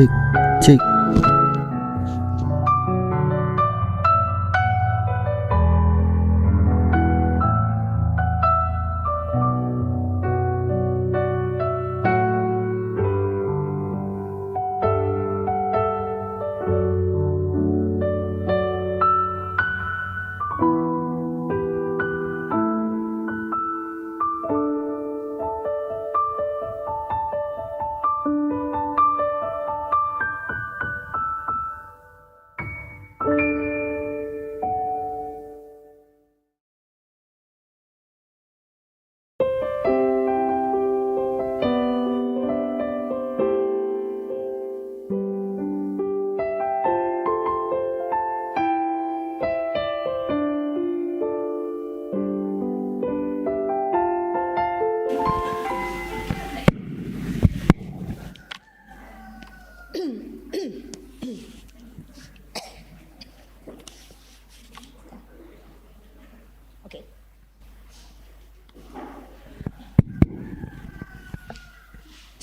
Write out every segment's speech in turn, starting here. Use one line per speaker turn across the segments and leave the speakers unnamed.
cek cek.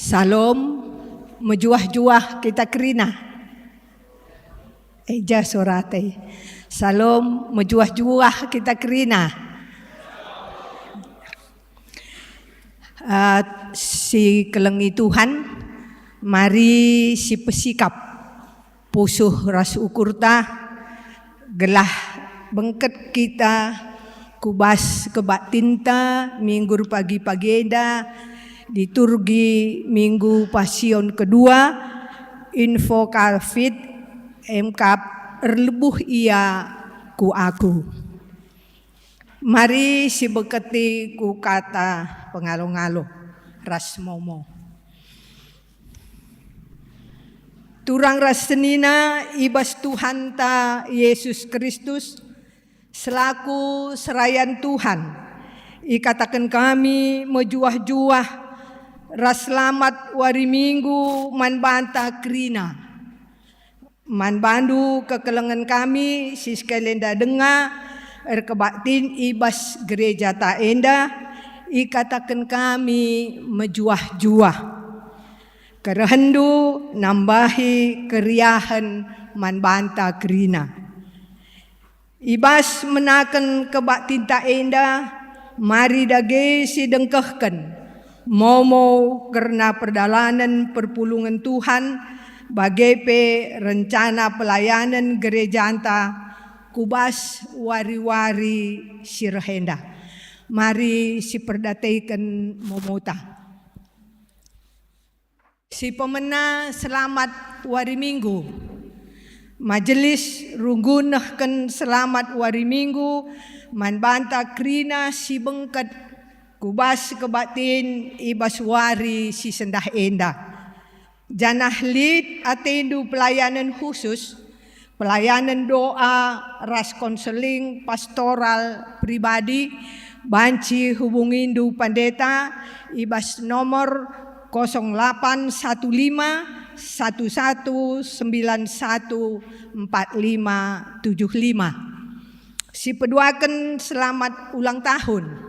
Salam mejuah-juah kita kerina. Eja surate. Salam mejuah-juah kita kerina. Si kelengi Tuhan, mari si pesikap pusuh ras ukurta gelah bengket kita kubas kebak tinta minggu pagi-pagi eda diturgi minggu pasion kedua info COVID MKAP erlebuh ia ku aku. Mari si beketi ku kata pengalo-ngalo ras momo. Turang ras senina ibas Tuhan ta Yesus Kristus selaku serayan Tuhan. Ikatakan kami mejuah-juah ras selamat wari minggu man banta krina. Man bandu kekelengan kami siskelenda denga erkebaktin ibas gereja ta enda ikatakan kami mejuah-juah. Kerehendu nambahi keriahan man banta krina. Ibas menaken kebaktin ta enda mari dage si dengkehken momo karena perdalanan perpulungan Tuhan bagai rencana pelayanan gereja anta kubas wari-wari sirhenda. Mari si perdataikan momota. Si pemena selamat wari minggu. Majelis runggunahkan selamat wari minggu man banta krina si bengket kubas kebatin ibas wari si sendah enda. Janah lid atendu pelayanan khusus, pelayanan doa, ras konseling, pastoral, pribadi, banci hubungindu pandeta ibas nomor 0815 11914575. Si peduakan selamat ulang tahun.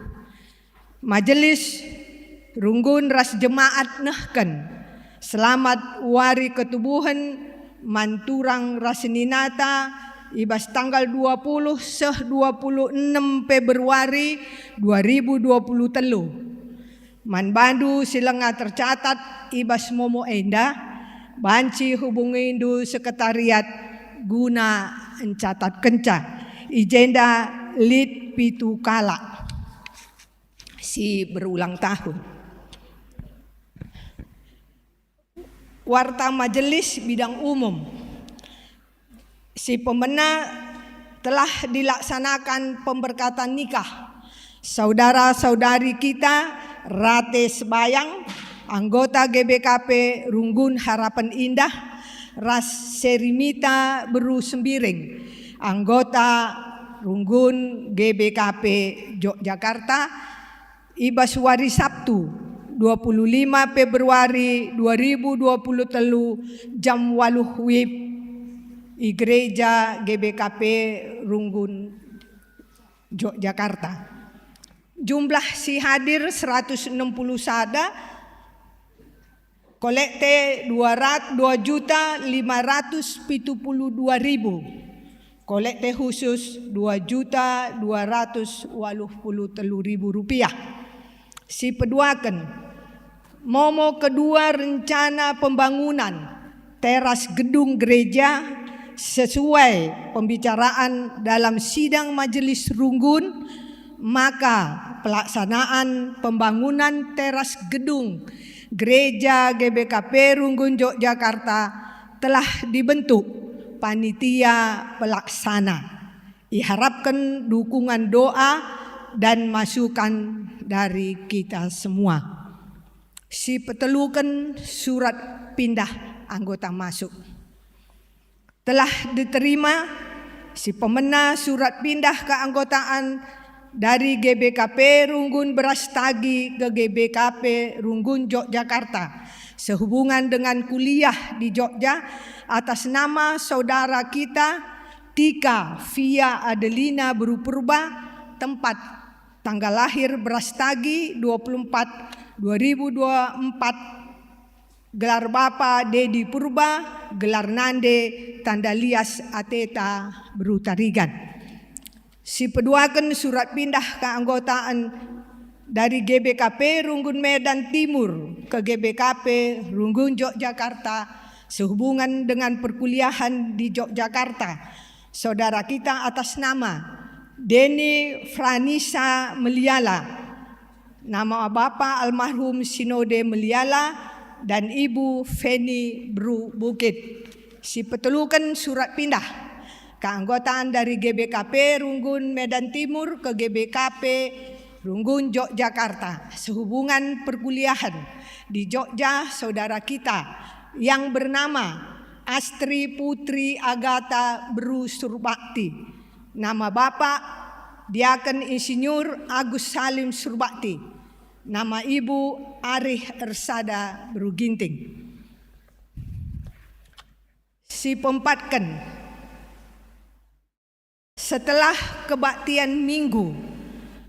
Majelis runggun ras jemaat nahkan selamat wari ketubuhan manturang raseninata ibas tanggal 20 26 Februari 2023. Man bandu silenga tercatat ibas momo enda banci hubungindu sekretariat guna encatat kenca ijenda lid pitu kala si berulang tahun. Warta majelis bidang umum. Si pemena telah dilaksanakan pemberkatan nikah saudara-saudari kita Rate Sebayang, anggota GBKP Runggun Harapan Indah, Ras Serimita Beru Sembiring, anggota Runggun GBKP Yogyakarta, ibas wari Sabtu 25 Februari 2023 jam 8 WIB Gereja GBKP Runggun Yogyakarta. Jumlah si hadir 160 sada kolekte 2.572.000, kolekte khusus Rp2.283.000. Si peduaken momo kedua rencana pembangunan teras gedung gereja sesuai pembicaraan dalam sidang majelis runggun, maka pelaksanaan pembangunan teras gedung gereja GBKP Runggun Yogyakarta telah dibentuk panitia pelaksana. Diharapkan dukungan doa dan masukan dari kita semua. Si petelukan surat pindah anggota masuk telah diterima. Si pemena surat pindah keanggotaan dari GBKP Runggun Brastagi ke GBKP Runggun Yogyakarta sehubungan dengan kuliah di Jogja atas nama saudara kita Tika Via Adelina Berupurba, tempat tanggal lahir Brastagi 24/2024, gelar Bapa Dedi Purba, gelar Nande Tandalias Ateta Berutarigan. Si peduaken surat pindah keanggotaan dari GBKP Runggun Medan Timur ke GBKP Runggun Yogyakarta sehubungan dengan perkuliahan di Yogyakarta saudara kita atas nama Deni Franisa Meliala, nama Bapak almarhum Sinode Meliala dan Ibu Feni Bru Bukit. Si petelukan surat pindah keanggotaan dari GBKP Runggun Medan Timur ke GBKP Runggun Yogyakarta sehubungan perkuliahan di Jogja saudara kita yang bernama Astri Putri Agatha Bru Surbakti, nama Bapak Diaken Insinyur Agus Salim Surbakti, nama Ibu Arih Ersada Bru Ginting. Si pempatken setelah kebaktian minggu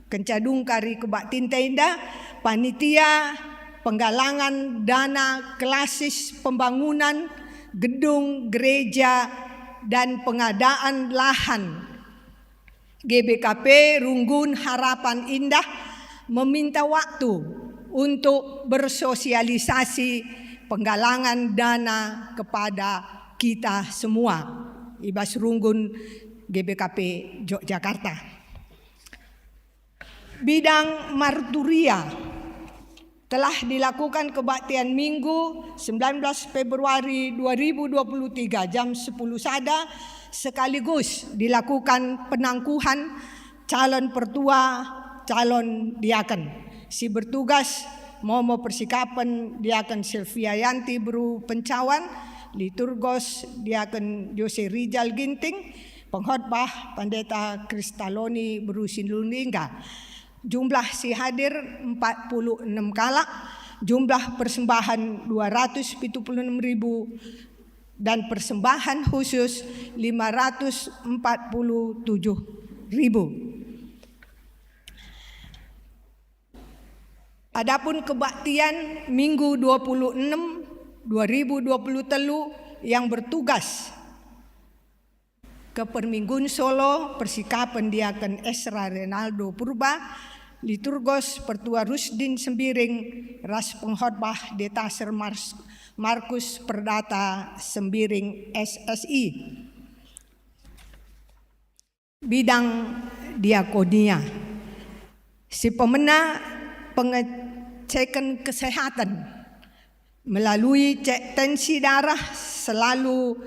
kencadung kari kebaktin tenda panitia penggalangan dana klasis pembangunan gedung gereja dan pengadaan lahan GBKP Runggun Harapan Indah meminta waktu untuk bersosialisasi penggalangan dana kepada kita semua Ibas Runggun GBKP Yogyakarta. Bidang marturia telah dilakukan kebaktian Minggu 19 Februari 2023 jam 10 sada sekaligus dilakukan penangkuhan calon pertua calon diaken. Si bertugas Momo Persikapen Diaken Sylvia Yanti Bru Pencawan, liturgos Diaken Jose Rizal Ginting, pengkhotbah Pendeta Kristaloni Bru Sinluningga. Jumlah si hadir 46 kalak, jumlah persembahan 276.000 dan persembahan khusus 547.000. Adapun kebaktian Minggu 26/2023 yang bertugas ke Perminggun Solo, Persikapen Diaken Esra Renaldo Purba, liturgos Pertua Rusdin Sembiring, ras pengkhotbah Detaser Markus Perdata Sembiring SSI. Bidang diakonia, si pemena pengecekan kesehatan melalui cek tensi darah selalu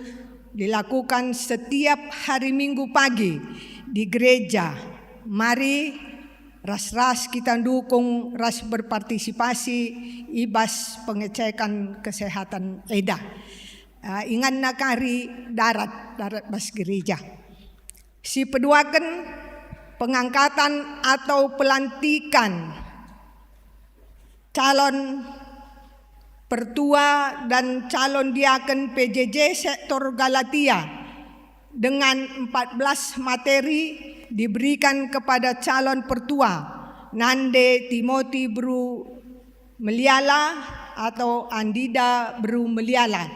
dilakukan setiap hari Minggu pagi di gereja. Mari ras-ras kita dukung, ras berpartisipasi ibas pengecekan kesehatan EDA. Ingat nakari darat bas gereja. Si peduaken pengangkatan atau pelantikan calon pertua dan calon diaken PJJ sektor Galatia dengan 14 materi diberikan kepada calon pertua Nande Timothy Bru Meliala, atau Andida Bru Meliala,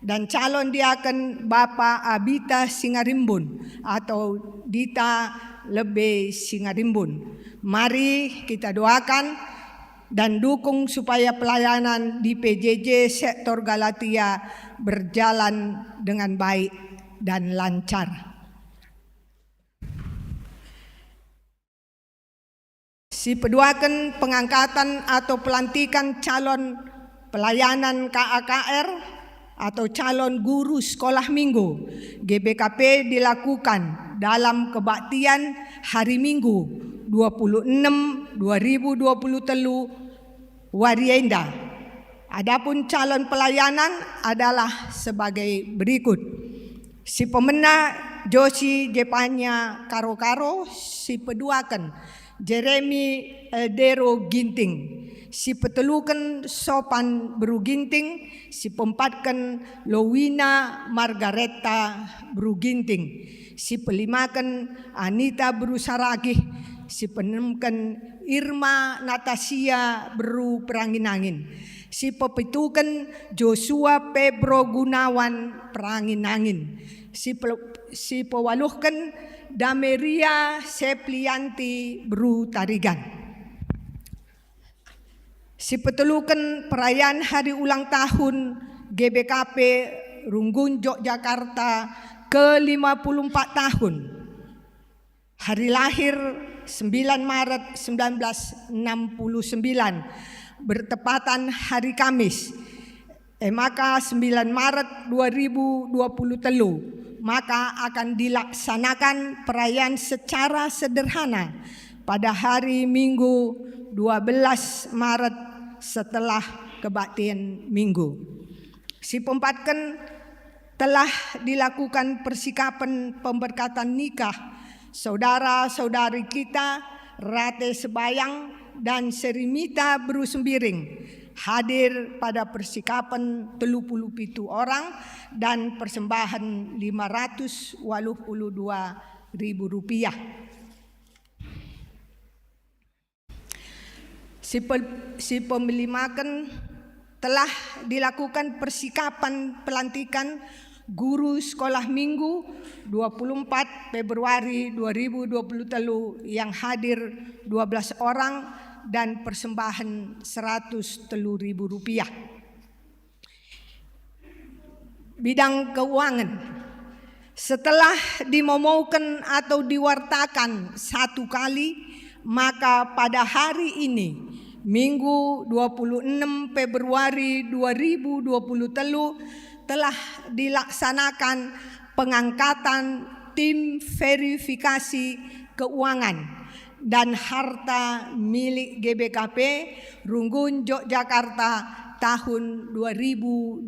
dan calon diaken Bapak Abita Singarimbun atau Dita Lebe Singarimbun. Mari kita doakan dan dukung supaya pelayanan di PJJ Sektor Galatia berjalan dengan baik dan lancar. Si peduakan pengangkatan atau pelantikan calon pelayanan KAKR atau calon guru sekolah minggu GBKP dilakukan dalam kebaktian hari Minggu 26/2023 Warienda. Adapun calon pelayanan adalah sebagai berikut. Si pemena Josi Jepanya Karo-Karo, si peduakan Jeremy Eldero Ginting, si petelukan Sopan Bru Ginting, si pempatkan Lowina Margareta Bru Ginting, si pelimakan Anita Bru Saragih, si penemkan Irma Natasia Bru Peranginangin, si pepitukan Joshua Pebro Gunawan Peranginangin, si pewaluhkan Dameria Seplianti Bru Tarigan. Si petelukan perayaan hari ulang tahun GBKP Runggun Yogyakarta ke-54 tahun. Hari lahir 9 Maret 1969 bertepatan hari Kamis. Maka 9 Maret 2023 maka akan dilaksanakan perayaan secara sederhana pada hari Minggu 12 Maret setelah kebaktian Minggu. Si pempatkan telah dilakukan persikapan pemberkatan nikah saudara-saudari kita Rate Sebayang dan Serimita Bru Sembiring hadir pada persikapan 37 orang dan persembahan Rp582.000. Si pemilimakan telah dilakukan persikapan pelantikan guru sekolah minggu 24 Februari 2023 yang hadir 12 orang dan persembahan Rp103.000. Bidang keuangan. Setelah dimomaukan atau diwartakan satu kali, maka pada hari ini, Minggu 26 Februari 2023, telah dilaksanakan pengangkatan tim verifikasi keuangan dan harta milik GBKP Runggun Yogyakarta tahun 2022.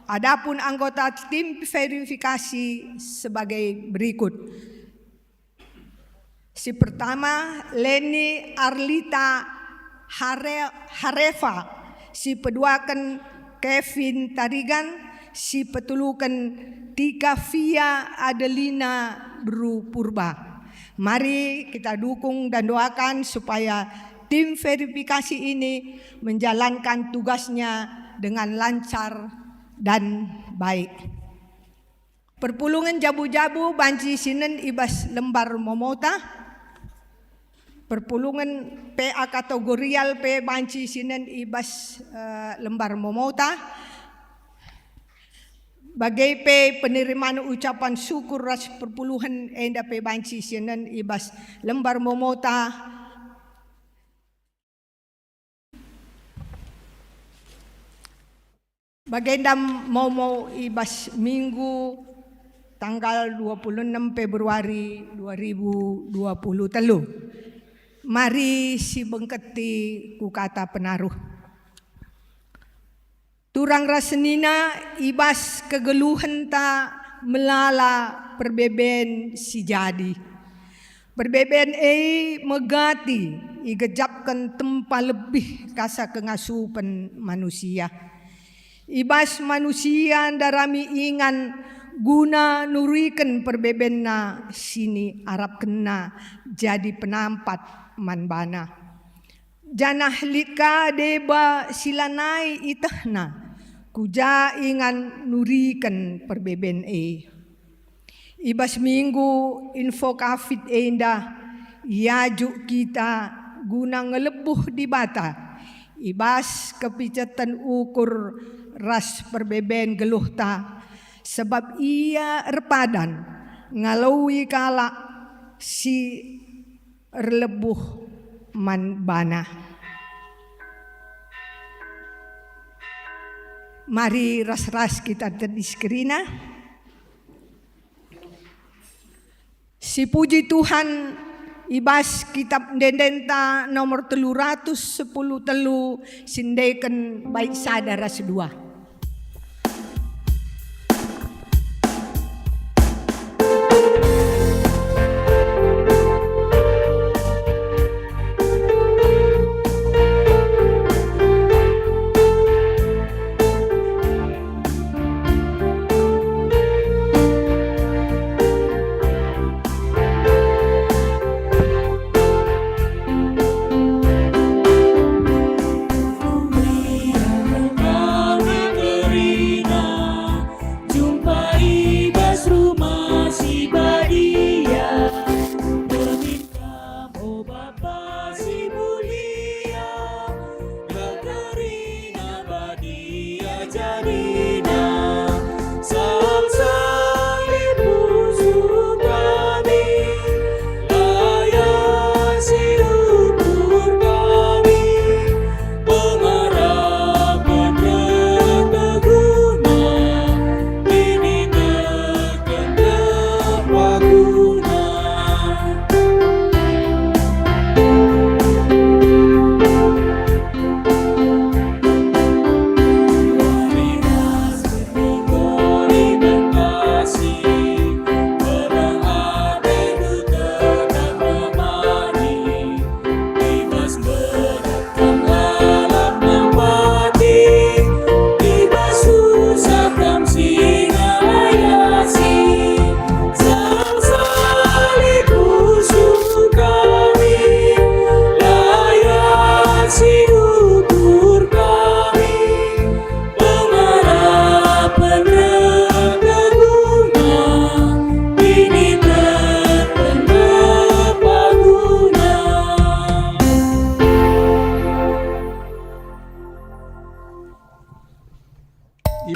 Adapun anggota tim verifikasi sebagai berikut. Si pertama Leni Arlita Harefa, si peduakan Kevin Tarigan, si petulukan Tika Via Adelina Bru Purba. Mari kita dukung dan doakan supaya tim verifikasi ini menjalankan tugasnya dengan lancar dan baik. Perpulungan Jabu-Jabu Banci Sinen Ibas Lembar Momota. Perpulungan PA kategorial P Banci Sinen Ibas Lembar Momota. Bagai P penerimaan ucapan syukur ras perpuluhan Enda P Banci Sinen Ibas Lembar Momota. Bagenda Momo Ibas Minggu tanggal 26 Februari 2023. Mari si bengketi ku kata penaruh. Turang rasenina ibas kegeluhan ta melala perbeben si jadi. Perbeben megati igejapkan tempa lebih kasa kengasupan manusia. Ibas manusia darami ingan guna nurikan perbebenna sini Arab kena jadi penampat manbana. Janah lika deba silanai itahna kuja ingan nurikan perbeben ibas minggu info kafit enda yajuk kita guna ngelebuh di bata ibas kepicatan ukur ras perbeben geluh ta sebab ia repadan ngalawi kala si relebuh man bana. Mari ras-ras kita terdiskrina. Si puji Tuhan ibas kitab dendenta nomor 310 telu sindeken baik sadara sedua.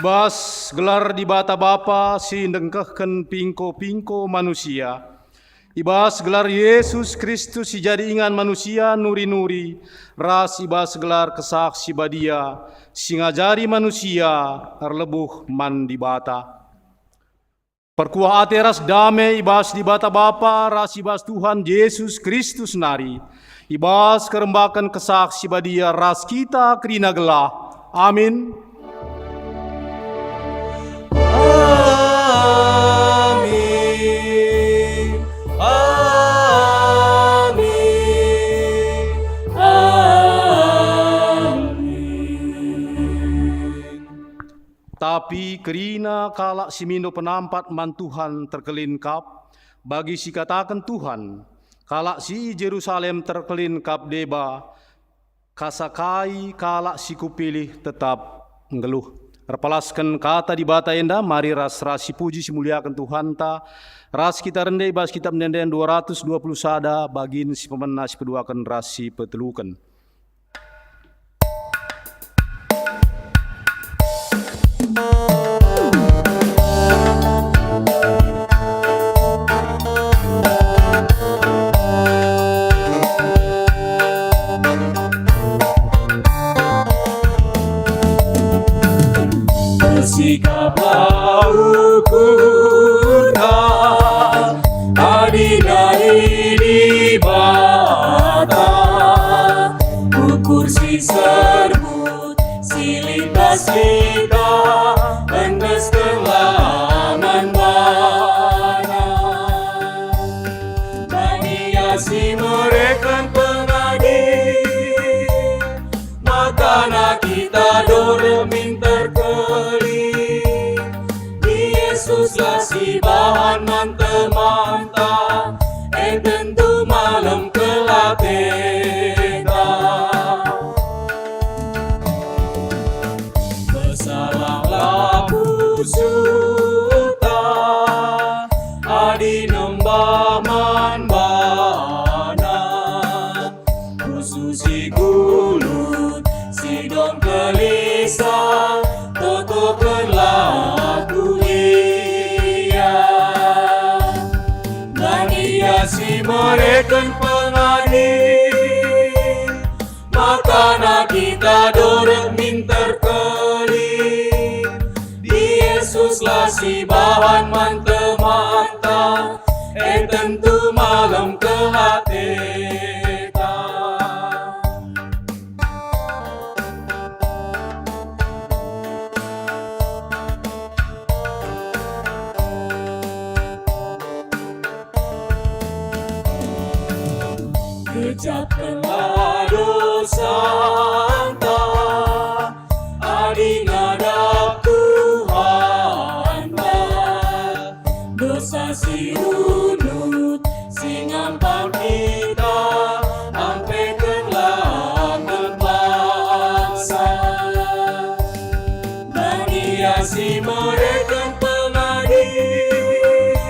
Ibas gelar di bata Bapa si ndengkehken pingko-pingko manusia. Ibas gelar Yesus Kristus si jadi ingan manusia nuri-nuri. Ras ibas gelar kesaksi badia si ngajari manusia terlebuh man di bata. Perkuah ate ras damai ibas di bata Bapa ras ibas Tuhan Yesus Kristus nari. Ibas kerembakan kesaksi badia ras kita kerina gelah. Amin.
Amin. Amin. Amin.
Tapi kerina kalak simindo penampat man Tuhan terkelingkap, bagi si katakan Tuhan, kalak si Jerusalem terkelingkap deba, kasakai kalak si kupilih tetap ngeluh. Terpalaskan kata di bata enda, mari ras si puji simuliakan Tuhan ta. Ras kita rendai bas kitab nenden 220 sada, bagin si pemenang si peduakan ras si petelukan.
Sikaplah ukurna adinai di bata, ukur si serbut si lintas kita endes kelaman bana mania si mereka pengadi makana kita dormin terkeli Yesuslah si bahan manta-manta tentu malam kelateta suta adi nembah manbana khususi gulut sidom kelisa totokanlah kuliah dan ia si mereka pengadil maka nak kita dorang minter kali Yesus lah si bahan manta-manta tentu malam ke hati kecapkanlah dosa anta adi ngadap Tuhan dosa si runut si ngampang kita ampekanlah terpaksa dan ia si mereka pengadil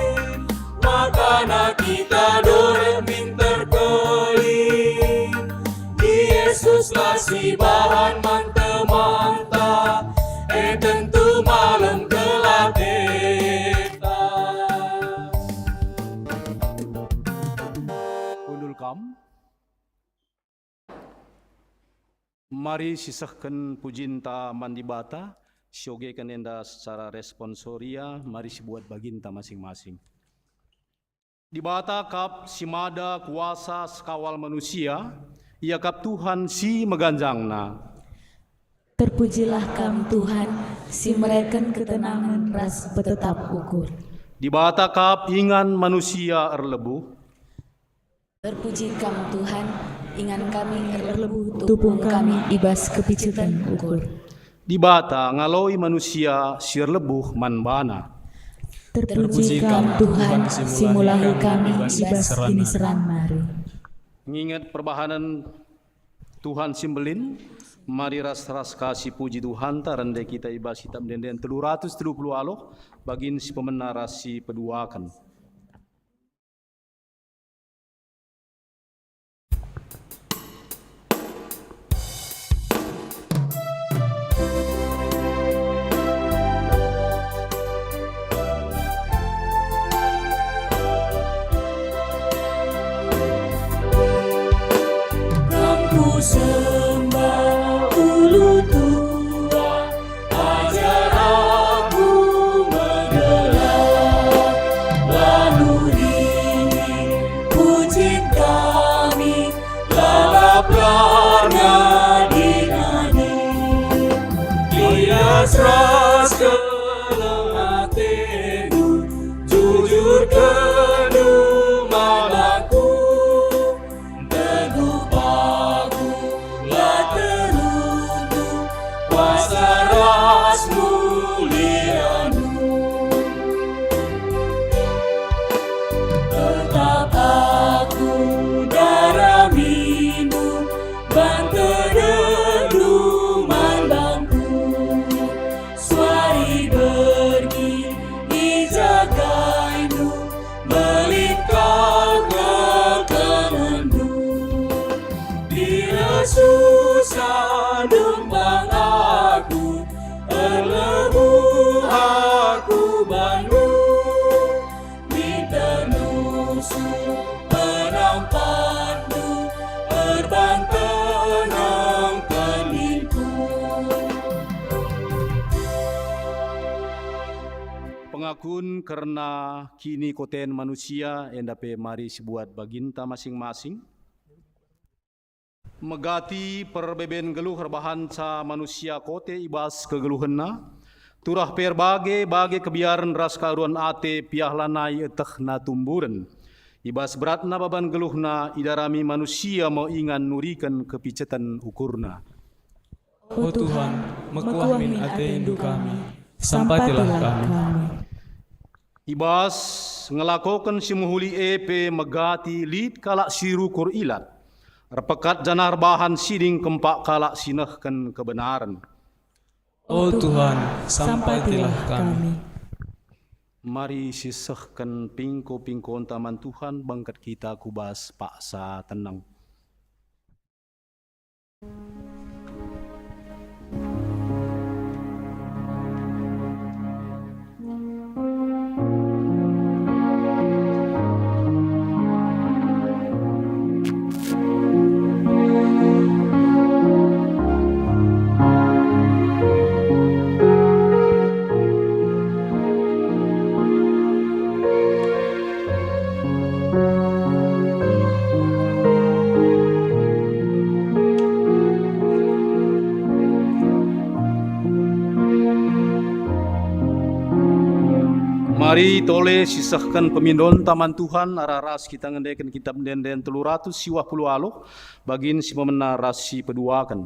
maka nak kita dorang minter kali Yesus lah si bahan manta-manta tentu malam gelap kita.
Undul kam. Mari sisahkan pujinta mandibata, syogekan enda secara responsoria, mari sibuat baginta masing-masing. Di bata kap simada kuasa sekawal manusia, ia kap Tuhan si meganjangna.
Terpujilah kam Tuhan, si mereken ketenangan ras betetap ukur.
Di bata kap ingan manusia erlebu.
Terpuji kam Tuhan, ingan kami erlebu tupung kami ibas kepicutan ukur.
Di bata ngaloi manusia sir lebuh manbana.
Terpuji kam Tuhan, si mulahi kami ibas kini seran mari.
Mengingat perbahanan Tuhan simbelin, mari ras-ras kasih puji Tuhan tarande kita ibas hitam denden 330 aloh bagin si pemenara si peduakan.
Sembah ulu tua, ajar aku mengelak. Lalu ini puji kami, lalaplah nadi-nadi. Dia seras ke dalam hatimu, jujur keduman aku. Susah numpang aku, erlebu aku bandung, minta nusu penampandu, erban tenang peninku.
Pengakun karena kini koten manusia endape mari sibuat baginta masing-masing. Megati perbeben geluh herbahanca manusia kote ibas kegeluhenna, turah per bage kebiaran ras karuan ate piahlanai etehna tumburen, ibas beratna baban geluhna idarami manusia mau ingan nurikan kepicetan ukurna.
Oh Tuhan, mekuahmin ate indu kami, sampatilah kami.
Ibas ngelakokan si muhuli epe megati lid kalak sirukur ilat. Repekat janar bahan siding kempak kalak sinehkan kebenaran.
Oh Tuhan, sampailah kami.
Mari sisahkan pingko-pingko taman Tuhan, bangkat kita kubas paksa tenang. Mari tole sisahkan pemindon taman Tuhan araras kita ngendekan kitab denden 300 siwah puluh aloh bagin si memena rasi peduakan.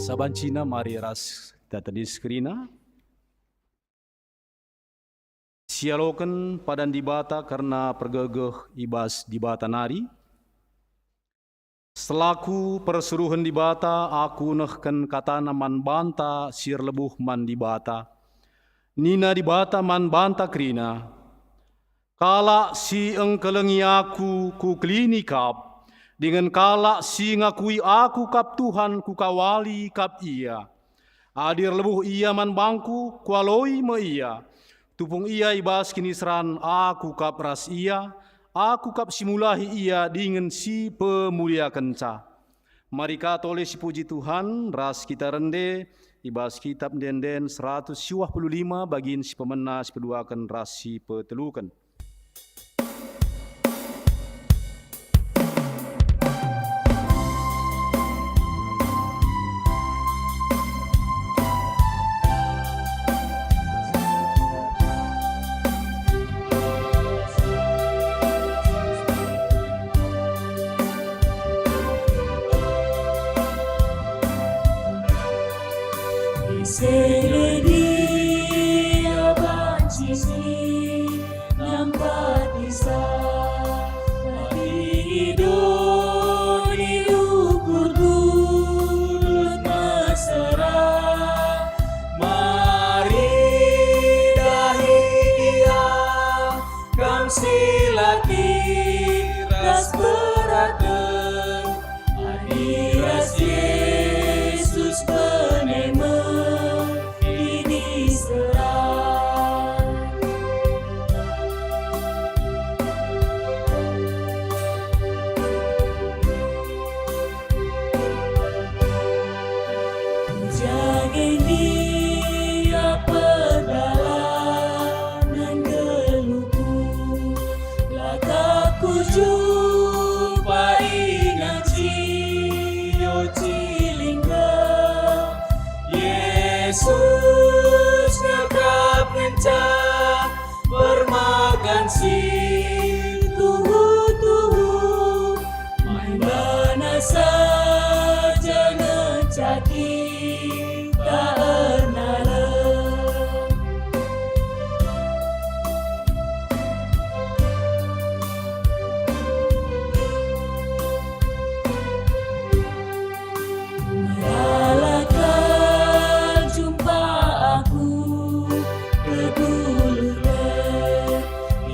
Sabancina mari ras data di skrina. Sialoken padan dibata karena pergegeh ibas dibata nari. Selaku persuruhan dibata aku nehken kata man banta sir lebuh man dibata. Nina dibata man banta krina. Kala si engkelengi aku ku klinikap. Dengan kala si ngakui aku kap Tuhan ku kawali kap ia. Adir lebuh ia man bangku kualoi me ia. Tupung ia ibas kinisran aku kap ras ia. Aku kap simulahi ia dengan si pemulia kenca. Mari katole si puji Tuhan, ras kita rende, ibas kitab denden 125 bagin si pemena si peduakan ras si petelukan.
Sedia bancisi nampak bisa Bagi doni ukur gulut mesra Mari dahi dia kam silaki ras beraten Adiras Yesus penema Yesus nyakap ngencah bermakan si tuhu-tuhu main mana saja ngecaki tak ernala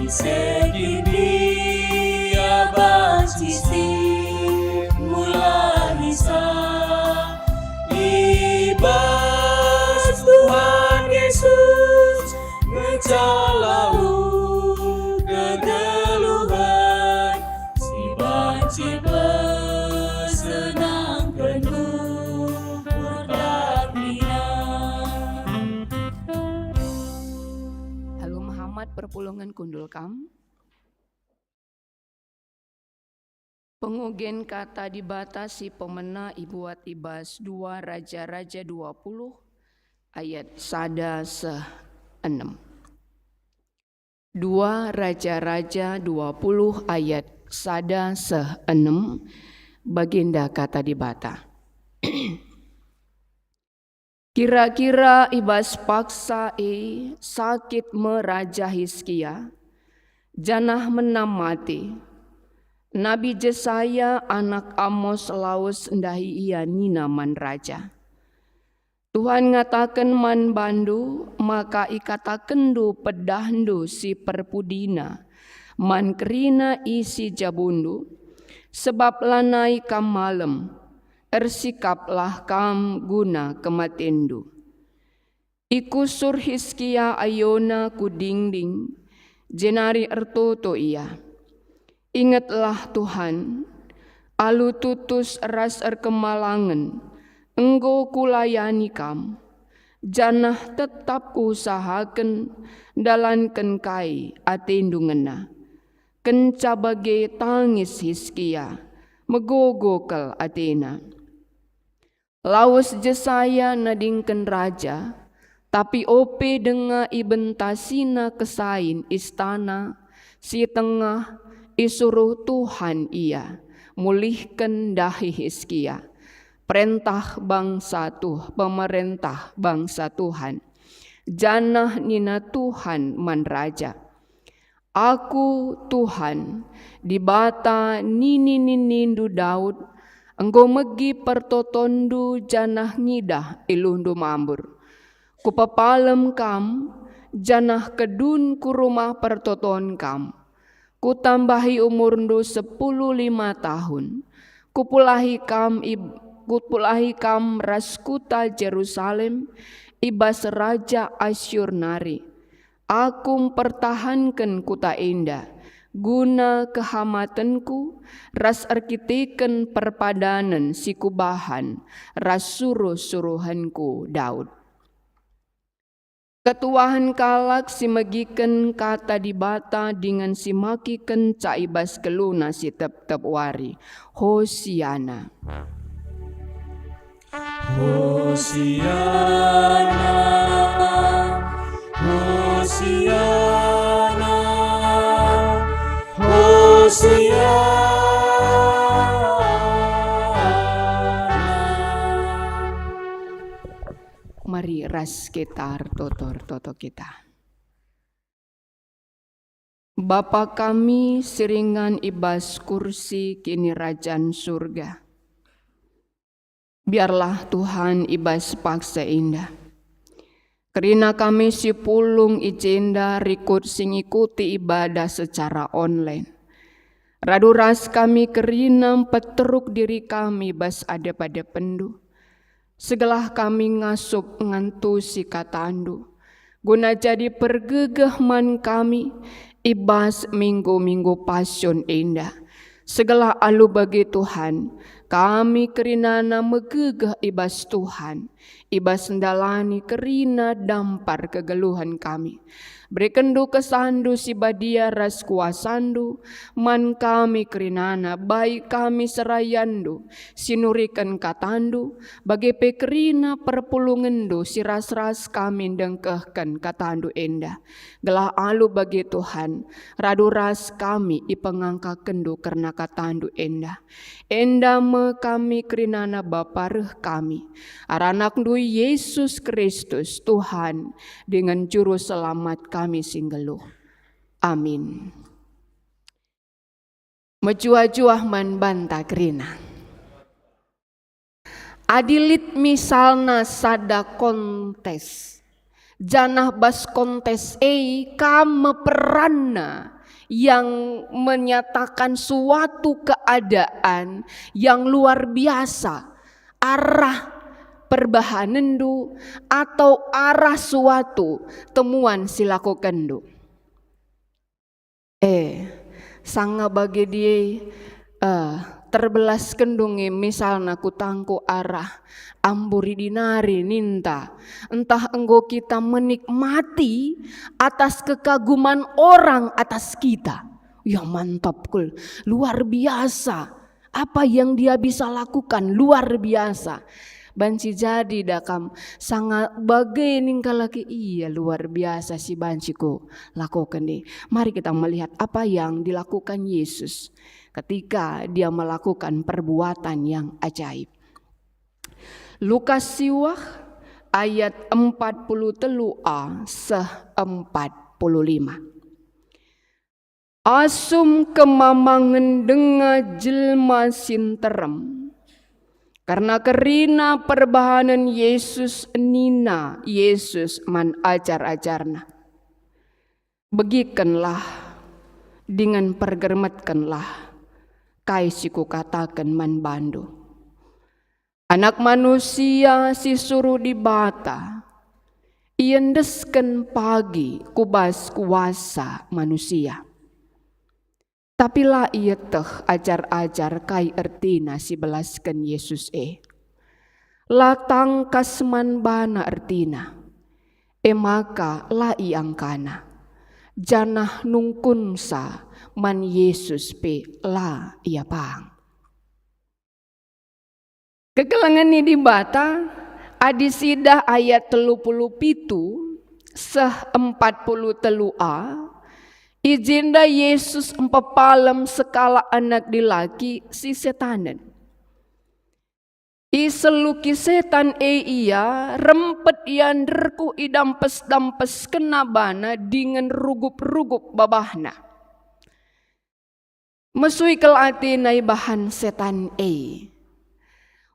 Segi dia bancisi mulai bisa ibas Tuhan Yesus ngecalau kegeluhan si banci bersenang penuh berdaklian.
Halo Muhammad perpulungan kundul kam. Pengugen kata dibatasi pemena ibuat ibas 2 Raja-Raja 20 ayat 1-6. 2 Raja-Raja 20 ayat 1-6 baginda kata dibata. Kira-kira ibas paksa sakit meraja Hizkia, janah menam mati. Nabi Jesaya anak Amos laus ndahi ia nina man raja. Tuhan ngatakan man bandu, maka ikatakendu pedahdu si perpudina, man kerina isi jabundu, sebab lanai kam malam, ersikaplah kam guna kematendu. Iku sur Hizkia ayona ku dingding, jenari ertoto ia. Ingatlah Tuhan, alu tutus ras erkemalangan, enggo kulayani kam, janah tetap usahaken dalanken kai atendungena, kenca bage tangis Hizkia, megogokel atena. Lawas Jesaya nadingken raja, tapi ope denga ibentasina kesain istana, si tengah isuruh Tuhan ia, mulihkan dahi Hizkia, perintah bangsa pemerintah bangsa Tuhan, janah nina Tuhan man raja. Aku Tuhan, dibata nini-ninindu Daud, engkau megi pertotondu janah ngidah ilundu mambur. Kupapalem kam, janah kedun ku rumah pertoton kam. Ku tambahi umurndu 15 tahun. Kupulahi kam raskuta Jerusalem ibas raja Asyur nari. Aku pertahankan kuta indah
Guna kehamatanku, ras arkiteken perpadanan si kubahan, ras suruh-suruhanku Daud. Ketuahan kalak si magiken kata di bata dengan si makiken caibas keluna si tep-tep wari. Hosiana.
Hosiana, Hosiana, Hosiana.
Mari ras kita toto kita. Bapa kami seringan ibas kursi kini rajaan surga. Biarlah Tuhan ibas paksa indah. Kerina kami si pulung ijenda rikut sing ikuti ibadah secara online. Raduras kami kerina peteruk diri kami bas ada pada pendu. Segelah kami ngasup ngantu si katandu. Guna jadi pergegahman kami ibas minggu-minggu passion indah. Segala alu bagi Tuhan, kami kerinana megegah ibas Tuhan, ibas ndalani kerina dampar kegeluhan kami. Berikendu kesandu si badia ras kuasandu, man kami kerinana baik kami serayandu, sinurikan katandu, bagi pekerina perpulungendu si ras-ras kami dengkehkan katandu endah. Gelah alu bagi Tuhan, radu ras kami ipengangka kendu karena katandu endah. Endah me kami kerinana bapareh kami, aranak du Yesus Kristus Tuhan dengan juru selamat kami singgeluh. Amin. Mejuah-juah man banta kerina. Adilit misalna sada kontes. Janah bas kontes kama peranna yang menyatakan suatu keadaan yang luar biasa. Arah perbahanendu atau arah suatu temuan silakukandu. Sanga bagi dia terbelas kendungi misalna kutangku arah amburi dinari ninta. Entah enggo kita menikmati atas kekaguman orang atas kita. Ya mantap kul, luar biasa. Apa yang dia bisa lakukan luar biasa. Banci jadi dakam sangat bagai ningkalaki iya luar biasa si banciku lakukan deh. Mari kita melihat apa yang dilakukan Yesus ketika dia melakukan perbuatan yang ajaib. Lukas siwah ayat 43a seh 45. Asum kemamangen denga jelma sinterem. Karena kerina perbahanan Yesus nina, Yesus man ajar-ajarna. Begikenlah, dengan pergermetkenlah, kai siku katakan man bandu. Anak manusia si suruh dibata, iendesken pagi kubas kuasa manusia. Tapi lah ia teh ajar-ajar kai ertina si belaskan Yesus Latang kasman bana ertina. Maka la iangkana. Janah nungkunsa man Yesus la ia pang. Kekelangan ni dibata adisidah ayat 37 seh 43a. Ijinda Yesus empapalem sekala anak dilaki si setanan. Iseluki setan ia rempet yanderku idampes-dampes kenabana dengan rugup-rugup babahna. Mesui kelatinai bahan setan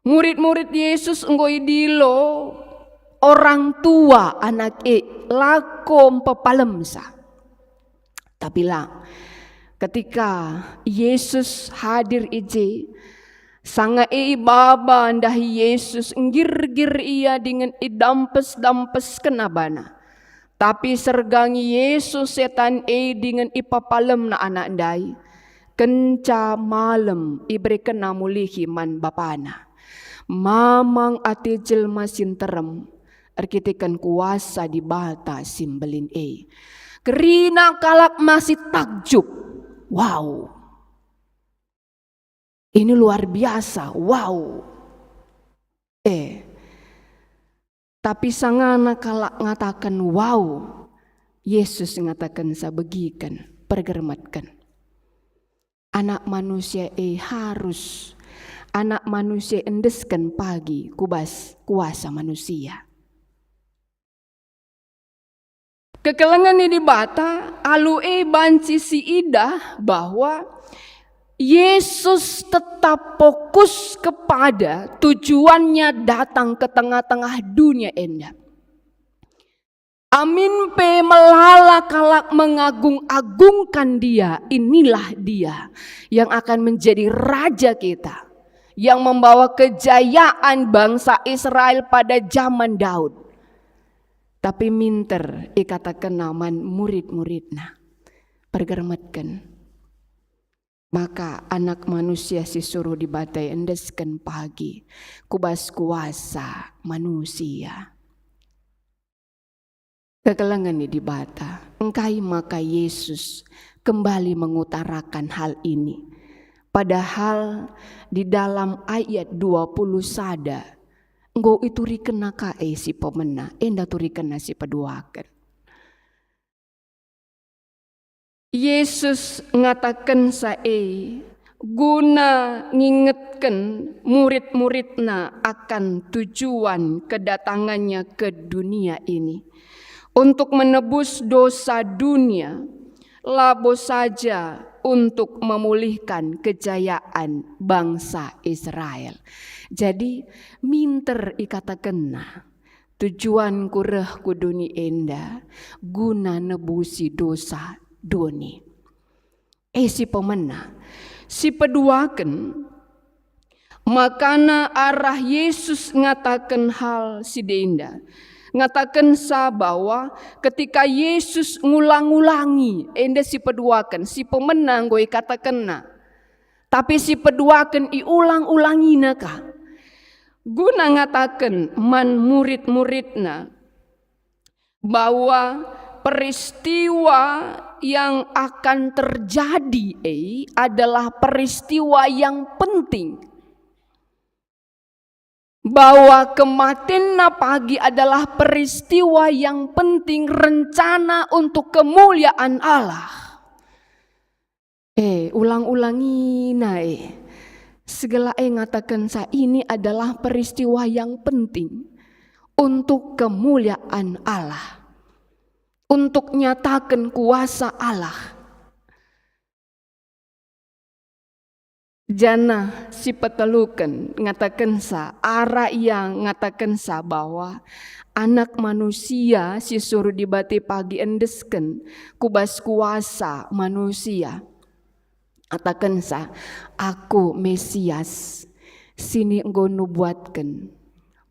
Murid-murid Yesus enggoi dilo orang tua anak lakom pepalemsa. Tapi lah, ketika Yesus hadir sanga baba ndahi Yesus ngir-gir ia dengan idampes-dampes kenabana. Tapi sergangi Yesus setan dengan ipapalem na anak dai. Kenca malam iberikan namulihi man bapana. Mamang ati jelma sinterem. Arkitikan kuasa di bata simbelin Kerina kalak masih takjub. Wow. Ini luar biasa. Wow. Tapi sangana kalak ngatakan wow. Yesus ngatakan sabegikan, pergermatkan. Anak manusia harus. Anak manusia endeskan pagi kubas kuasa manusia. Kekelengan ini bata alu banci si idah bahwa Yesus tetap fokus kepada tujuannya datang ke tengah-tengah dunia enda. Amin pe melala kalak mengagung-agungkan dia. Inilah dia yang akan menjadi raja kita. Yang membawa kejayaan bangsa Israel pada zaman Daud. Tapi minter ikatakan naman murid-muridna. Pergermatkan. Maka anak manusia disuruh dibatai endeskan pagi. Kubas kuasa manusia. Kekelangan di dibata. Engkai maka Yesus kembali mengutarakan hal ini. Padahal di dalam ayat 20 sada. Engkau itu rikena kae si pemena. Enda tu rikena si peduakan. Yesus ngatakan guna ngingetkan murid-muridna akan tujuan kedatangannya ke dunia ini. Untuk menebus dosa dunia, labo saja untuk memulihkan kejayaan bangsa Israel. Jadi minter ikatakenna. Tujuan kureh ku dunia enda guna nebusi dosa doni. Si pemena, si peduaken, makana arah Yesus ngatakan hal si denda. Ngatakan bahwa ketika Yesus ngulang-ulangi, enda si peduaken, si pemenang gue katakan na. Tapi si peduaken iulang-ulangi naka. Guna ngatakan man murid-muridna bahwa peristiwa yang akan terjadi adalah peristiwa yang penting. Bahwa kematian pagi adalah peristiwa yang penting, rencana untuk kemuliaan Allah. Ulang-ulangi segala ngatakan ini adalah peristiwa yang penting untuk kemuliaan Allah. Untuk nyatakan kuasa Allah. Jana si petelukan ngatakan arah yang ngatakan bahwa anak manusia si suruh dibati pagi endesken kubas kuasa manusia. Katakan aku Mesias sini engkau nubuatkan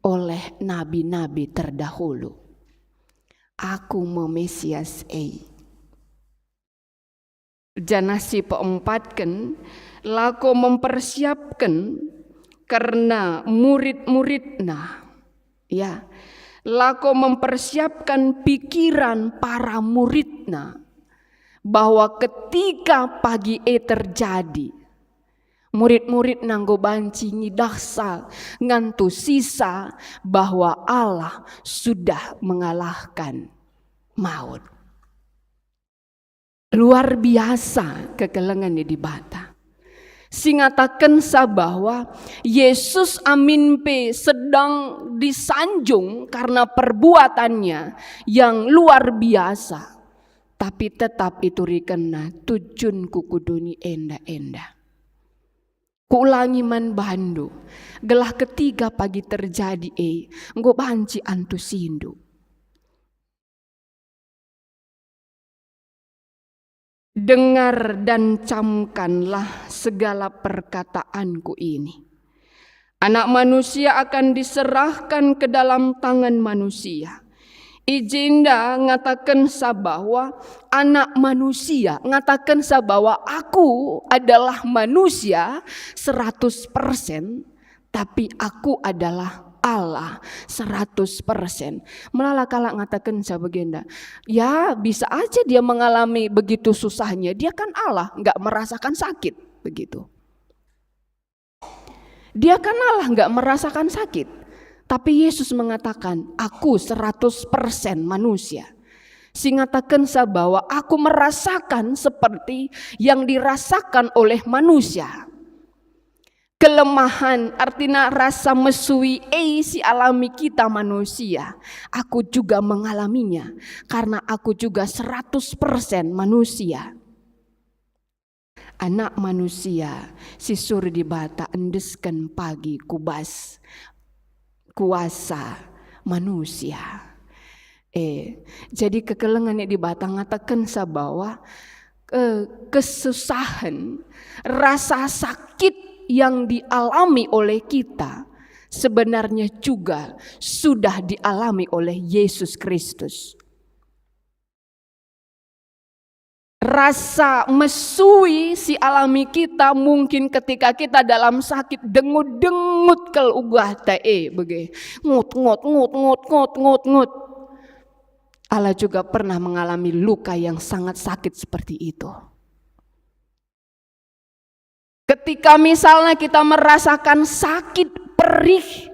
oleh nabi-nabi terdahulu. Aku Mesias Jana si peempatkan lako mempersiapkan karena murid-muridna ya lako mempersiapkan pikiran para muridna bahwa ketika pagi terjadi murid-murid nanggo banci ngidaksa ngantu sisa bahwa Allah sudah mengalahkan maut. Luar biasa kekelengan di bata. Singatakan bahwa Yesus aminpe sedang disanjung karena perbuatannya yang luar biasa. Tapi tetap itu rikena tujun kukuduni enda-enda. Kuulangi man bandu. Gelah ketiga pagi terjadi engko banci antusindu. Dengar dan camkanlah segala perkataanku ini. Anak manusia akan diserahkan ke dalam tangan manusia. Ijinda ngatakan bahwa anak manusia, ngatakan bahwa aku adalah manusia 100%, tapi aku adalah Allah 100%. Malah kalau ngatakan begenda, ya bisa aja dia mengalami begitu susahnya, dia kan Allah, nggak merasakan sakit begitu. Dia kan Allah, nggak merasakan sakit. Tapi Yesus mengatakan, aku 100% manusia. Singatakan bahwa aku merasakan seperti yang dirasakan oleh manusia. Kelemahan artinya rasa mesui si alami kita manusia. Aku juga mengalaminya karena aku juga 100% manusia. Anak manusia si suri di bata endeskan pagi kubas kuasa manusia. Jadi kekelengan di batang ngatakan bahwa kesusahan, rasa sakit yang dialami oleh kita sebenarnya juga sudah dialami oleh Yesus Kristus. Rasa mesui si alami kita mungkin ketika kita dalam sakit dengut-dengut kel ugah tae bege ngut. Allah juga pernah mengalami luka yang sangat sakit seperti itu. Ketika misalnya kita merasakan sakit perih,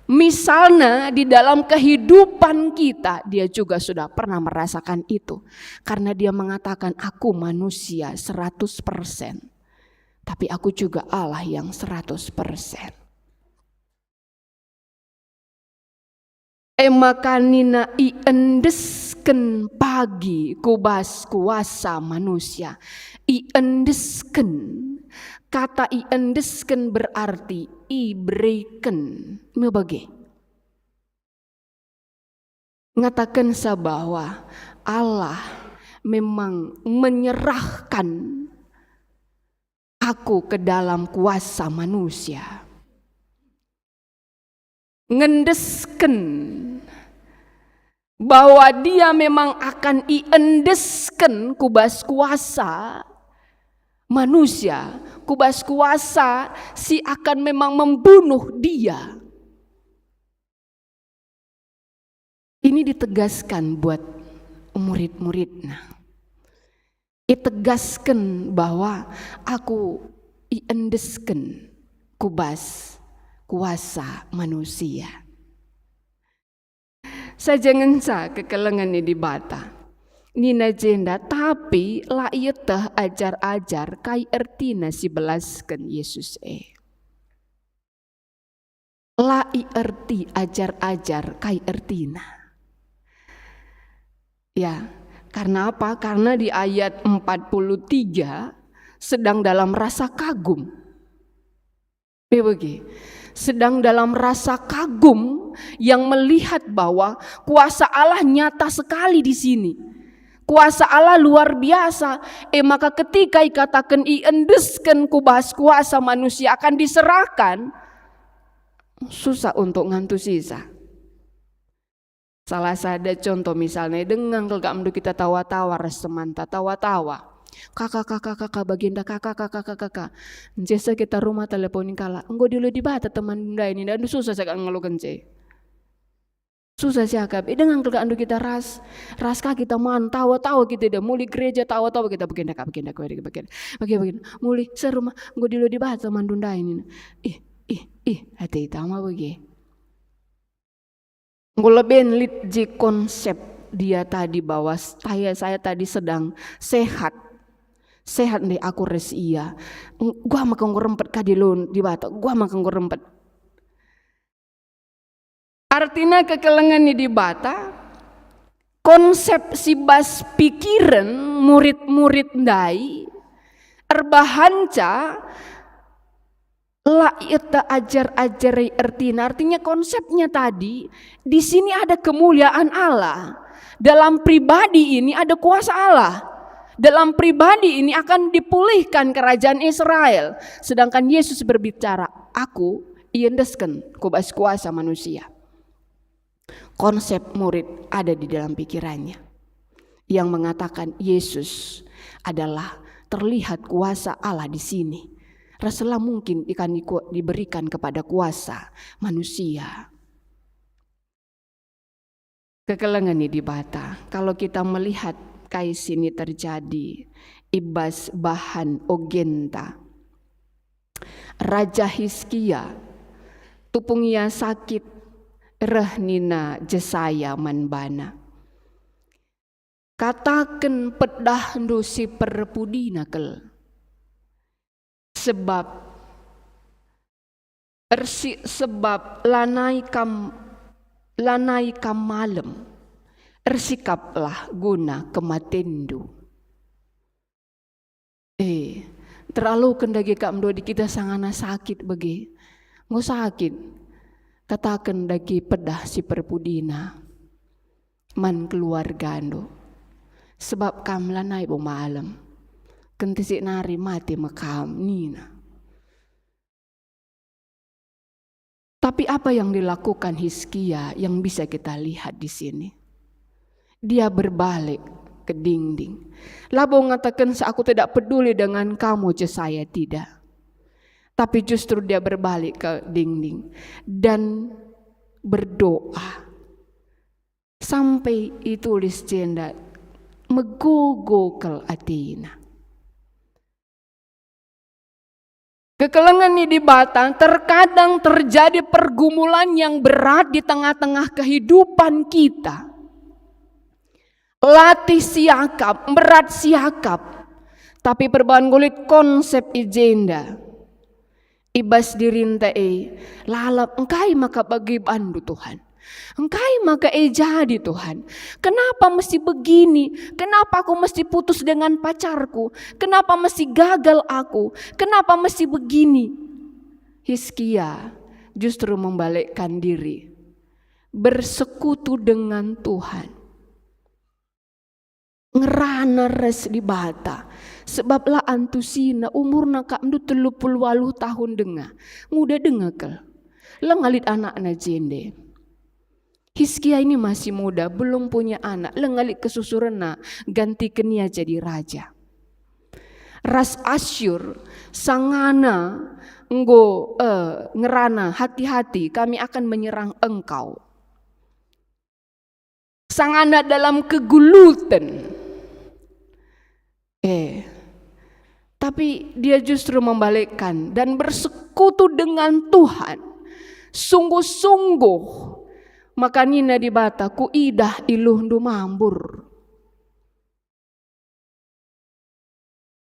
misalnya di dalam kehidupan kita, dia juga sudah pernah merasakan itu. Karena dia mengatakan, aku manusia 100%. Tapi aku juga Allah yang 100%. Makanina iendesken pagi kubas kuasa manusia. Iendesken. Kata iendesken berarti iberikan. Mebage. Ngatakan bahwa Allah memang menyerahkan aku ke dalam kuasa manusia. Ngendesken bahwa dia memang akan iendesken kubas kuasa manusia, kubas kuasa si akan memang membunuh dia. Ini ditegaskan buat murid-muridnya. Ditegaskan bahwa aku iendesken kubas kuasa manusia. Saja ngensa kekelengan di bata. Nina jenda tapi la ietah ajar-ajar kai ertina si belaskan Yesus La erti ajar-ajar kai ertina. Ya, karena apa? Karena di ayat 43 sedang dalam rasa kagum. Bagi sedang dalam rasa kagum yang melihat bahwa kuasa Allah nyata sekali di sini. Kuasa Allah luar biasa. Maka ketika dikatakan iendeskan kubas kuasa manusia akan diserahkan, susah untuk ngantu sisa. Salah satu contoh misalnya dengan kalau amdu kita tawa-tawa resemanta tawa-tawa. Kakak baginda kakak. Jasa kita rumah teleponin kala. Engko dulu di bata teman bunda ini dan susah saya ngelukan ce. Susah sih akab. Dengan kalau andu kita ras kita man tawa-tawa kita dah muli gereja tawa-tawa kita baginda. Muli serumah engko dulu di bata teman bunda ini. Hati tama bagi. Nguleben lit ji konsep dia tadi bahwa saya tadi sedang sehat nih aku res iya. Gua makan rempet kadilun di bata. Gua makan rempet. Artinya kekelengan di bata konsep si bas pikiran murid-murid dai erbahanca la ita ajar-ajarai ertina. Artinya konsepnya tadi di sini ada kemuliaan Allah. Dalam pribadi ini ada kuasa Allah. Dalam pribadi ini akan dipulihkan kerajaan Israel. Sedangkan Yesus berbicara, aku iendeskan kubas kuasa manusia. Konsep murid ada di dalam pikirannya yang mengatakan Yesus adalah terlihat kuasa Allah di sini. Rasulullah mungkin akan diberikan kepada kuasa manusia. Kekelengan di bata. Kalau kita melihat kais ini terjadi, ibas bahan ogenta. Raja Hizkia tupung ia sakit rehnina jesaya manbana. Katakan pedah dosi perpudina kel. Sebab lanai kam malam ersikaplah guna kematendu. Terlalu kendagi kam do di kita sangana sakit bagi. Ngo sakit. Katakan dagi pedah si perpudina. Man keluarga ando. Sebab kam lanai bo malam. Kentisik nari mati makam nina. Tapi apa yang dilakukan Hizkia yang bisa kita lihat di sini? Dia berbalik ke dinding. Labo mengatakan aku tidak peduli dengan kamu, saya tidak. Tapi justru dia berbalik ke dinding dan berdoa. Sampai ditulis jenda megogokel atina. Kekelengan di batang terkadang terjadi pergumulan yang berat di tengah-tengah kehidupan kita. Latih siakap, berat siakap. Tapi perubahan kulit konsep ijenda. Ibas dirintai, lalap engkai maka bagi bandu Tuhan. Engkai maka jadi Tuhan. Kenapa mesti begini? Kenapa aku mesti putus dengan pacarku? Kenapa mesti gagal aku? Kenapa mesti begini? Hizkia justru membalikkan diri. Bersekutu dengan Tuhan. Ngerana res di bata. Sebab lah antusina umurna kak mdu 38 tahun denga. Muda denga kel. Lengalit anak-anak jende. Hizkia ini masih muda, belum punya anak, lengalik kesusurena, ganti kenia jadi raja. Ras Asyur, sangana, ngerana, hati-hati, kami akan menyerang engkau. Sangana dalam kegulutan. Tapi dia justru membalikkan dan bersekutu dengan Tuhan. Sungguh-sungguh. Maka nina di bata ku idah iluh ndu mambur.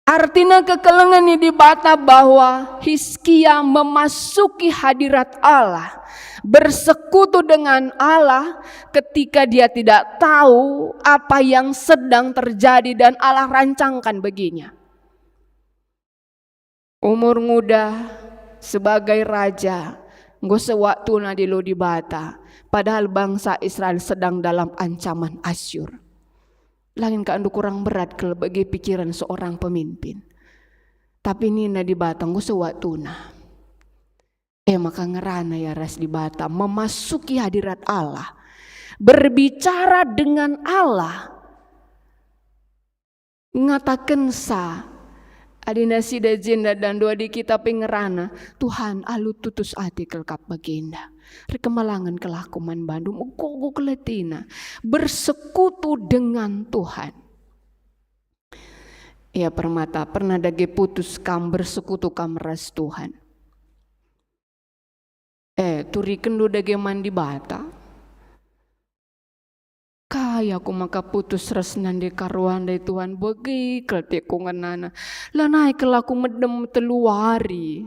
Artinya kekelengan di bata bahwa Hizkia memasuki hadirat Allah. Bersekutu dengan Allah ketika dia tidak tahu apa yang sedang terjadi dan Allah rancangkan baginya. Umur muda sebagai raja. Nggak sewaktu nadilo di bata. Padahal bangsa Israel sedang dalam ancaman Asyur. Langin keandu kurang berat kalau bagi pikiran seorang pemimpin. Tapi nina di bata nggak sewaktu nah. Maka ngerana ya ras di bata. Memasuki hadirat Allah. Berbicara dengan Allah. Ngatakan adina sida jenda dan doa di kita pengerana. Tuhan alu tutus artikel kap baginda. Rekemalangan kelakuman Bandung. Ugogo keletina. Bersekutu dengan Tuhan. Ya permata. Pernah dage putus kam bersekutu kam ras Tuhan. Turi kendo dage mandi bata. Kaya aku maka putus resnan di karuan dari Tuhan bagi kelteku ngenana. Lanai kelaku medem teluari.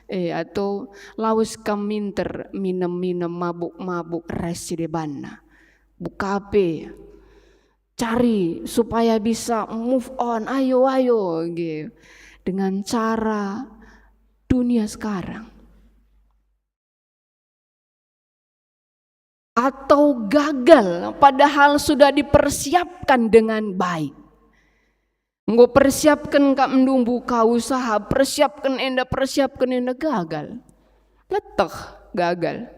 Atau lawas kaminter minum-minum mabuk-mabuk resi di bana. Bukape. Cari supaya bisa move on. Ayo gitu. Dengan cara dunia sekarang. Atau gagal padahal sudah dipersiapkan dengan baik. Nggak persiapkan kak mendumbu kau usaha, persiapkan enda gagal. Letak gagal.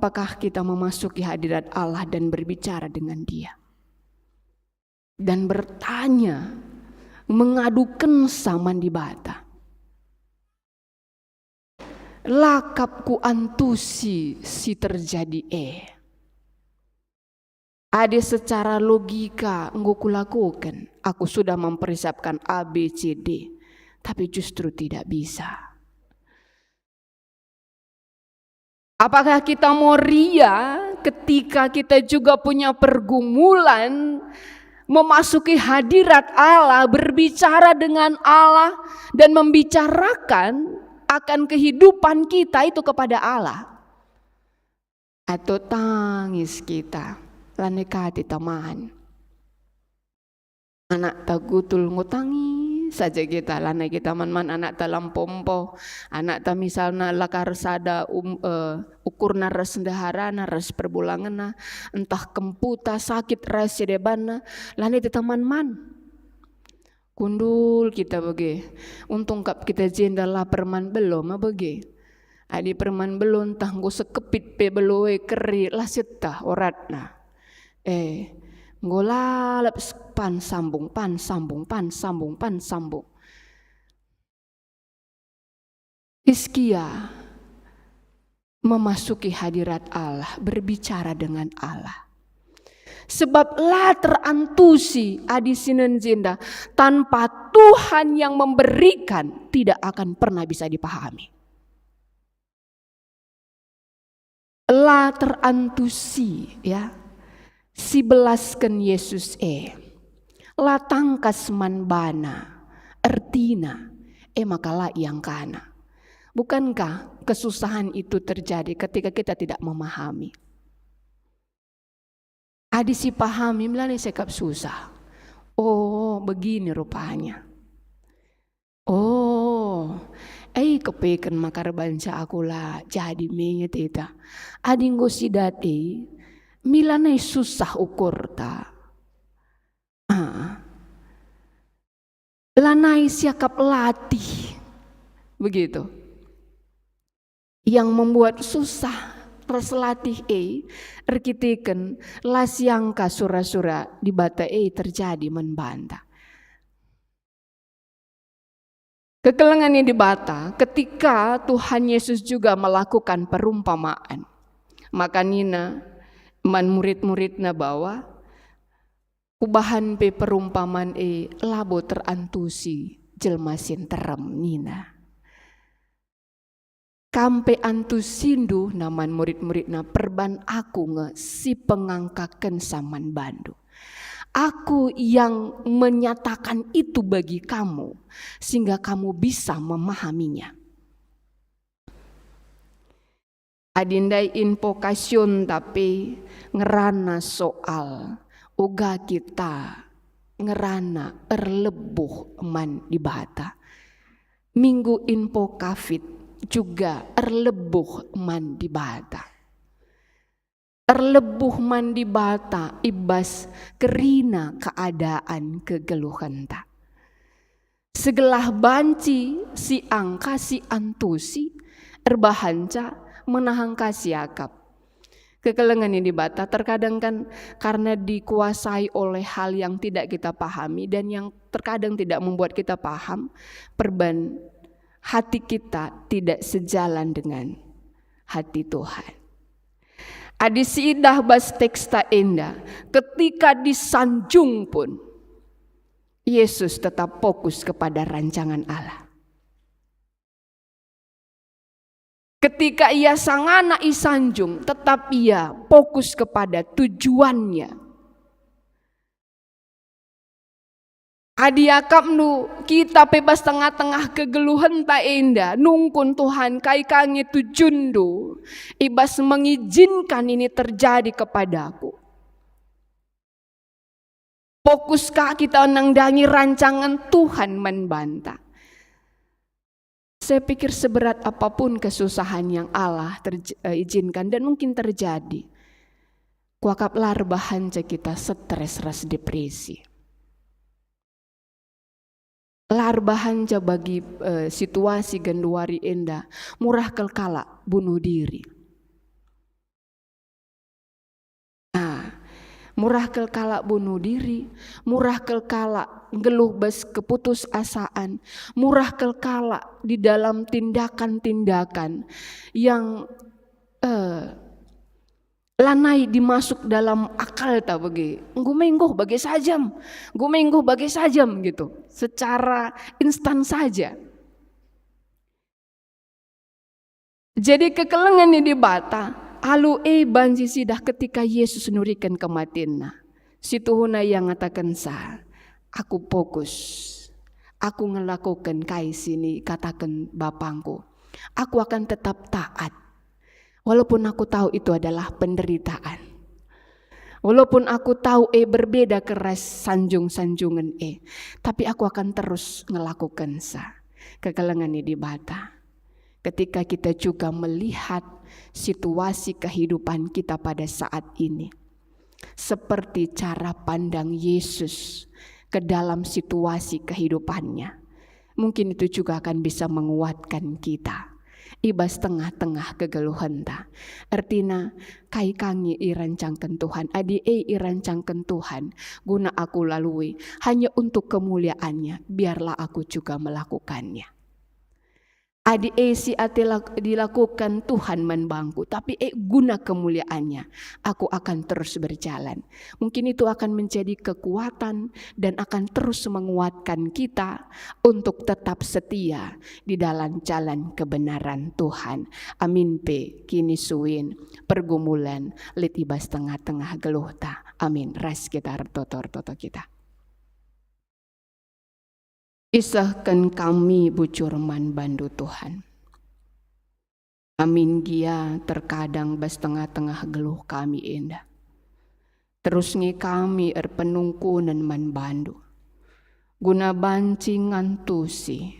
Apakah kita memasuki hadirat Allah dan berbicara dengan Dia? Dan bertanya, mengadukan saman di bata. Lakapku antusi si terjadi Ade secara logika engkau lakukan. Aku sudah mempersiapkan A, B, C, D. Tapi justru tidak bisa. Apakah kita mau ria ketika kita juga punya pergumulan memasuki hadirat Allah, berbicara dengan Allah dan membicarakan akan kehidupan kita itu kepada Allah? Atau tangis kita, lanekati taman. Anak tagutul ngutangi saja kita, lanai kita man anak dalam pompo, anak ta misalnya lakar sada ukurna res ndaharana res perbulangan entah kemputa sakit res sedebana, lanai kita man kundul kita bagi, untung kap kita jendela perman belum bagi, adi perman belum tanggo sekepit pe beloe keri lasita oratna, ngolalap pan sambung. Hizkia memasuki hadirat Allah, berbicara dengan Allah. Sebab lah terantusi adi sinen jenda, tanpa Tuhan yang memberikan tidak akan pernah bisa dipahami. Lah terantusi ya. Si belaskan Yesus latangkas man bana ertina makalah yang kana. Bukankah kesusahan itu terjadi ketika kita tidak memahami? Adi si pahami melani sekap susah. Oh begini rupanya. Oh kepeken makar banca akulah jadi menget ita. Adi ngosidati milanai susah ukur ta. Lanai siakap latih. Begitu. Yang membuat susah ras latih erkitiken lasiangka sura-sura di bata terjadi membanta. Kekelengan yang di bata ketika Tuhan Yesus juga melakukan perumpamaan. Maka Nina man murid-muridna bawa ubahan pe perumpamaan labo terantusi jelmasin terem Nina. Kampe antusindu naman murid-muridna perban aku si pengangkaken saman bandu. Aku yang menyatakan itu bagi kamu sehingga kamu bisa memahaminya. Adindai invokasyon tapi ngerana soal uga kita ngerana erlebuh man di bata. Minggu invokafit juga erlebuh man di bata. Erlebuh man di bata ibas kerina keadaan kegeluhan ta. Segelah banci si angka si antusi erbahanca menahan kasiakap. Kekelengan yang dibata terkadang kan karena dikuasai oleh hal yang tidak kita pahami dan yang terkadang tidak membuat kita paham, perban hati kita tidak sejalan dengan hati Tuhan. Adisi indah bas teksta indah, ketika disanjung pun Yesus tetap fokus kepada rancangan Allah. Ketika ia sangana isanjung, tetap ia fokus kepada tujuannya. Adiakap nu kita bebas tengah-tengah kegeluhan tak indah, nungkun Tuhan kai kange tujundu, ibas mengizinkan ini terjadi kepadaku. Fokuskah kita nangdangi rancangan Tuhan membantah? Saya pikir seberat apapun kesusahan yang Allah izinkan dan mungkin terjadi, kuakaplah bahanca kita stres ras depresi. Lar bahanca bagi situasi genduari endah, murah kelkala bunuh diri. murah kelkala bunuh diri, murah kelkala geluh bes keputusasaan, murah kelkala di dalam tindakan-tindakan yang lanai dimasuk dalam akal tak bagi, gumenggoh bagi sajam gitu, secara instan saja. Jadi kekelengan di bata, alu banji sidah ketika Yesus nurikan kematianna. Situhuna yang ngatakan aku fokus, aku ngelakukan kai sini katakan bapangku, aku akan tetap taat. Walaupun aku tahu itu adalah penderitaan. Walaupun aku tahu berbeda keras sanjung-sanjungan tapi aku akan terus ngelakukan kekelengan di bata. Ketika kita juga melihat situasi kehidupan kita pada saat ini, seperti cara pandang Yesus ke dalam situasi kehidupannya, mungkin itu juga akan bisa menguatkan kita. Ibas tengah-tengah kegeluhan ta. Artina kai kangi irancangkan Tuhan, irancangkan Tuhan, guna aku lalui hanya untuk kemuliaannya, biarlah aku juga melakukannya. Si dilakukan Tuhan menbangku, tapi guna kemuliaannya aku akan terus berjalan. Mungkin itu akan menjadi kekuatan dan akan terus menguatkan kita untuk tetap setia di dalam jalan kebenaran Tuhan. Amin kini suin pergumulan litibas tengah-tengah geluhta. Amin. Ras kita toto kita. Isahkan kami bucurman bandu Tuhan. Amin gia terkadang bas tengah-tengah geluh kami indah. Terus ngi kami penungkunan man bandu. Guna bancingan tusi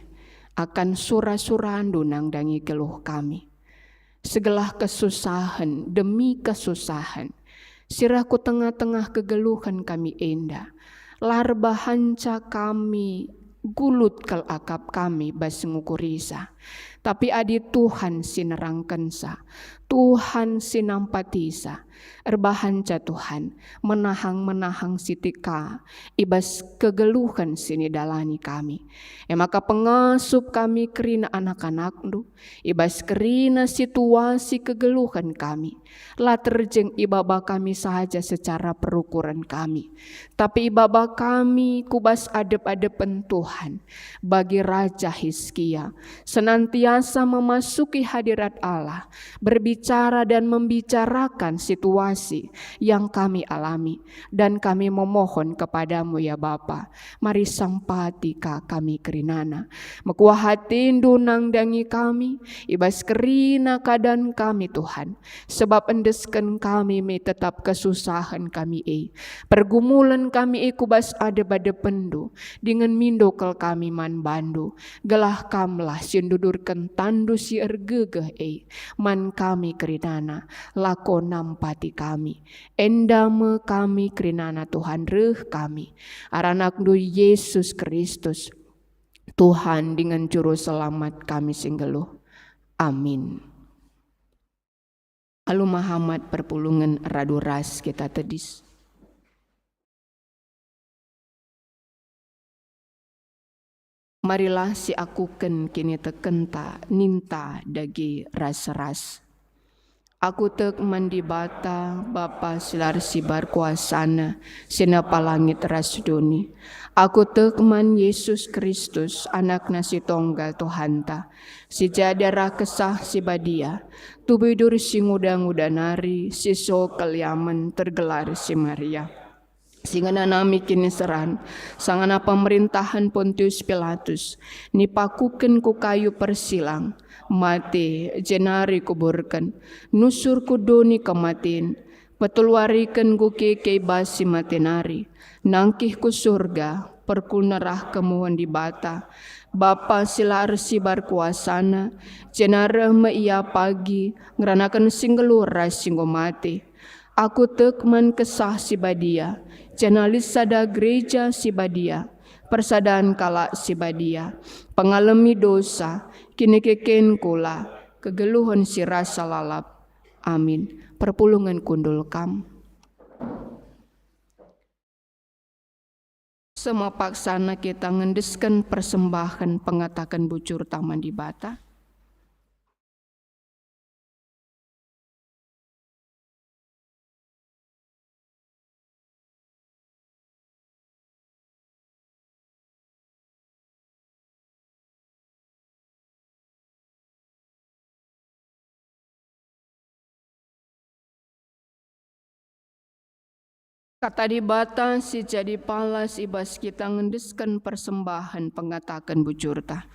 akan surah-surandu nang dangi geluh kami. Segelah kesusahan demi kesusahan. Sirahku tengah-tengah kegeluhan kami indah. Larbahanca kami gulut kal akap kami bas ngukurisa. Tapi adi Tuhan sinerangkensa, Tuhan sinampatisa. Erbahanca Tuhan menahang sitika ibas kegeluhan sini dalani kami. Maka pengasup kami kerina anak-anak du, ibas kerina situasi kegeluhan kami. Lah terjeng ibaba kami sahaja secara perukuran kami. Tapi ibaba kami kubas adep-adepen Tuhan bagi Raja Hizkia senantiasa memasuki hadirat Allah, berbicara dan membicarakan situasi yang kami alami, dan kami memohon kepadamu ya Bapa, mari sampatika kami kerinana, mekuahatindu nang dangi kami, ibas kerina keadaan kami Tuhan, sebab endesken kami me tetap kesusahan kami pergumulan kami kubas adep-adependu, dengan mindokel kami man bandu, gelah kamlah sindudurkan tandu si ergegeh man kami kerinana, lako nampati kami, endame kami kerinana Tuhan reh kami, aranak du Yesus Kristus, Tuhan dengan juru selamat kami singgeluh. Amin. Alu Muhammad perpulungan raduras kita tedis. Marilah si akuken kini tekenta ninta dagi ras-ras. Aku tek mandi bata Bapa silar sibar kuasana sina palangit ras duni. Aku tek man Yesus Kristus anak nasi tonggal Tuhanta. Si jadara kesah si badia. Tubidur si ngudang-udanari si so keliaman tergelar si Maria. Singana nami kini seran, sangana pemerintahan Pontius Pilatus, nipakuken ku kayu persilang, mati jenari kuburkan, nusur kudoni kematin, petulwarikan ku keke basi matinari, nangkih ku surga, perkul nerah kemuhan di bata, Bapa silar sibar kuasana, jenara meia pagi, ngeranakan singgelura singgo mati. Aku tekman kesah si badia, jenalis sada gereja si badia, persadaan kala si badia, pengalami dosa, kini keken kula, kegeluhan si rasa lalap. Amin. Perpulungan kundul kam. Semapaksana kita ngendeskan persembahan pengatakan bucur taman di bata. Kata di bata si jadi palas ibas kita ngendeskan persembahan pengatakan bucurta.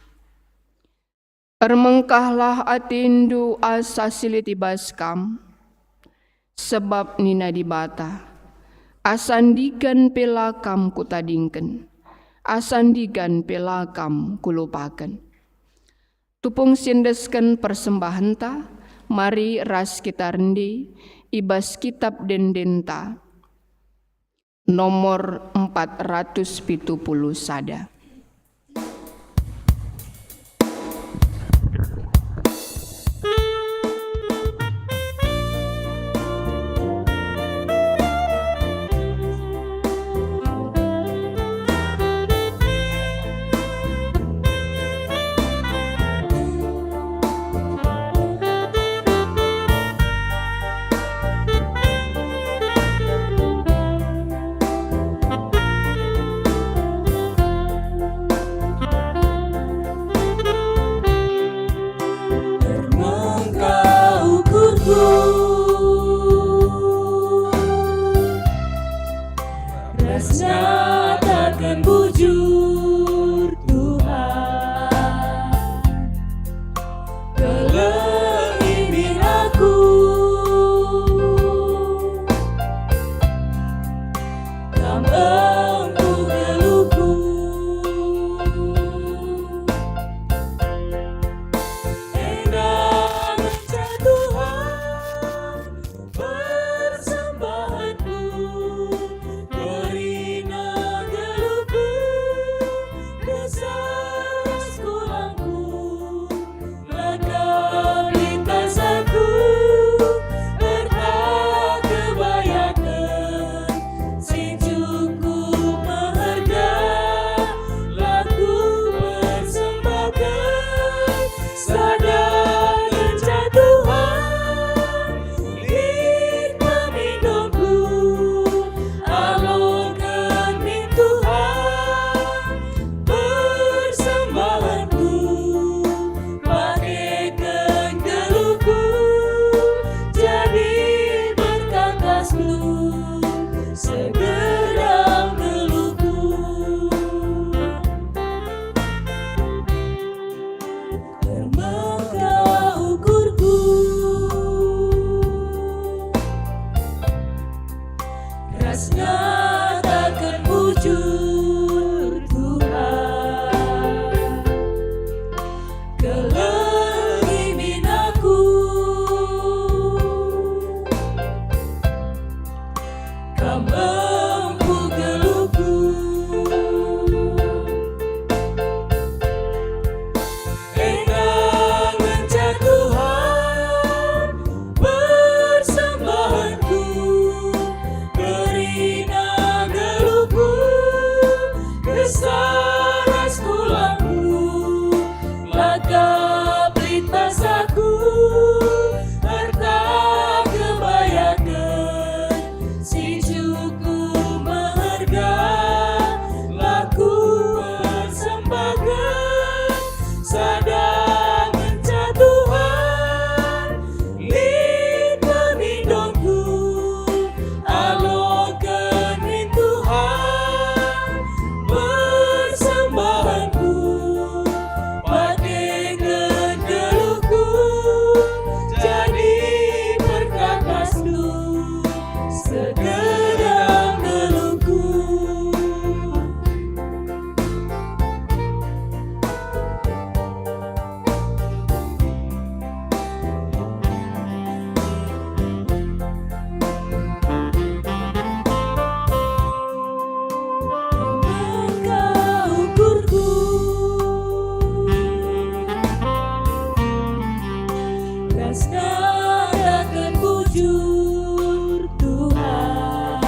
Ermengkahlah atindu asa silit ibas kam, sebab nina di bata. Asandigan pelakam kutadingken, asandigan pelakam kulupaken. Tupung sindeskan persembahan ta, mari ras kita rendi, ibas kitab dendenta. Nomor 470 sada.
Nyatakan bujur Tuhan, kelengin aku, tambangku geluku, endah mencah Tuhan persembahanku. Nyatakan bujur Tuhan, kelengin aku, kambangku geluku, endah mencah Tuhan persembahanku. Saras kulangku, laka pelit basaku, harta kebayakan, si cukup berharga, laku persembahkan, sadang mencah Tuhan, lid pemindongku, alokan min Tuhan. Nyatakan bujur Tuhan,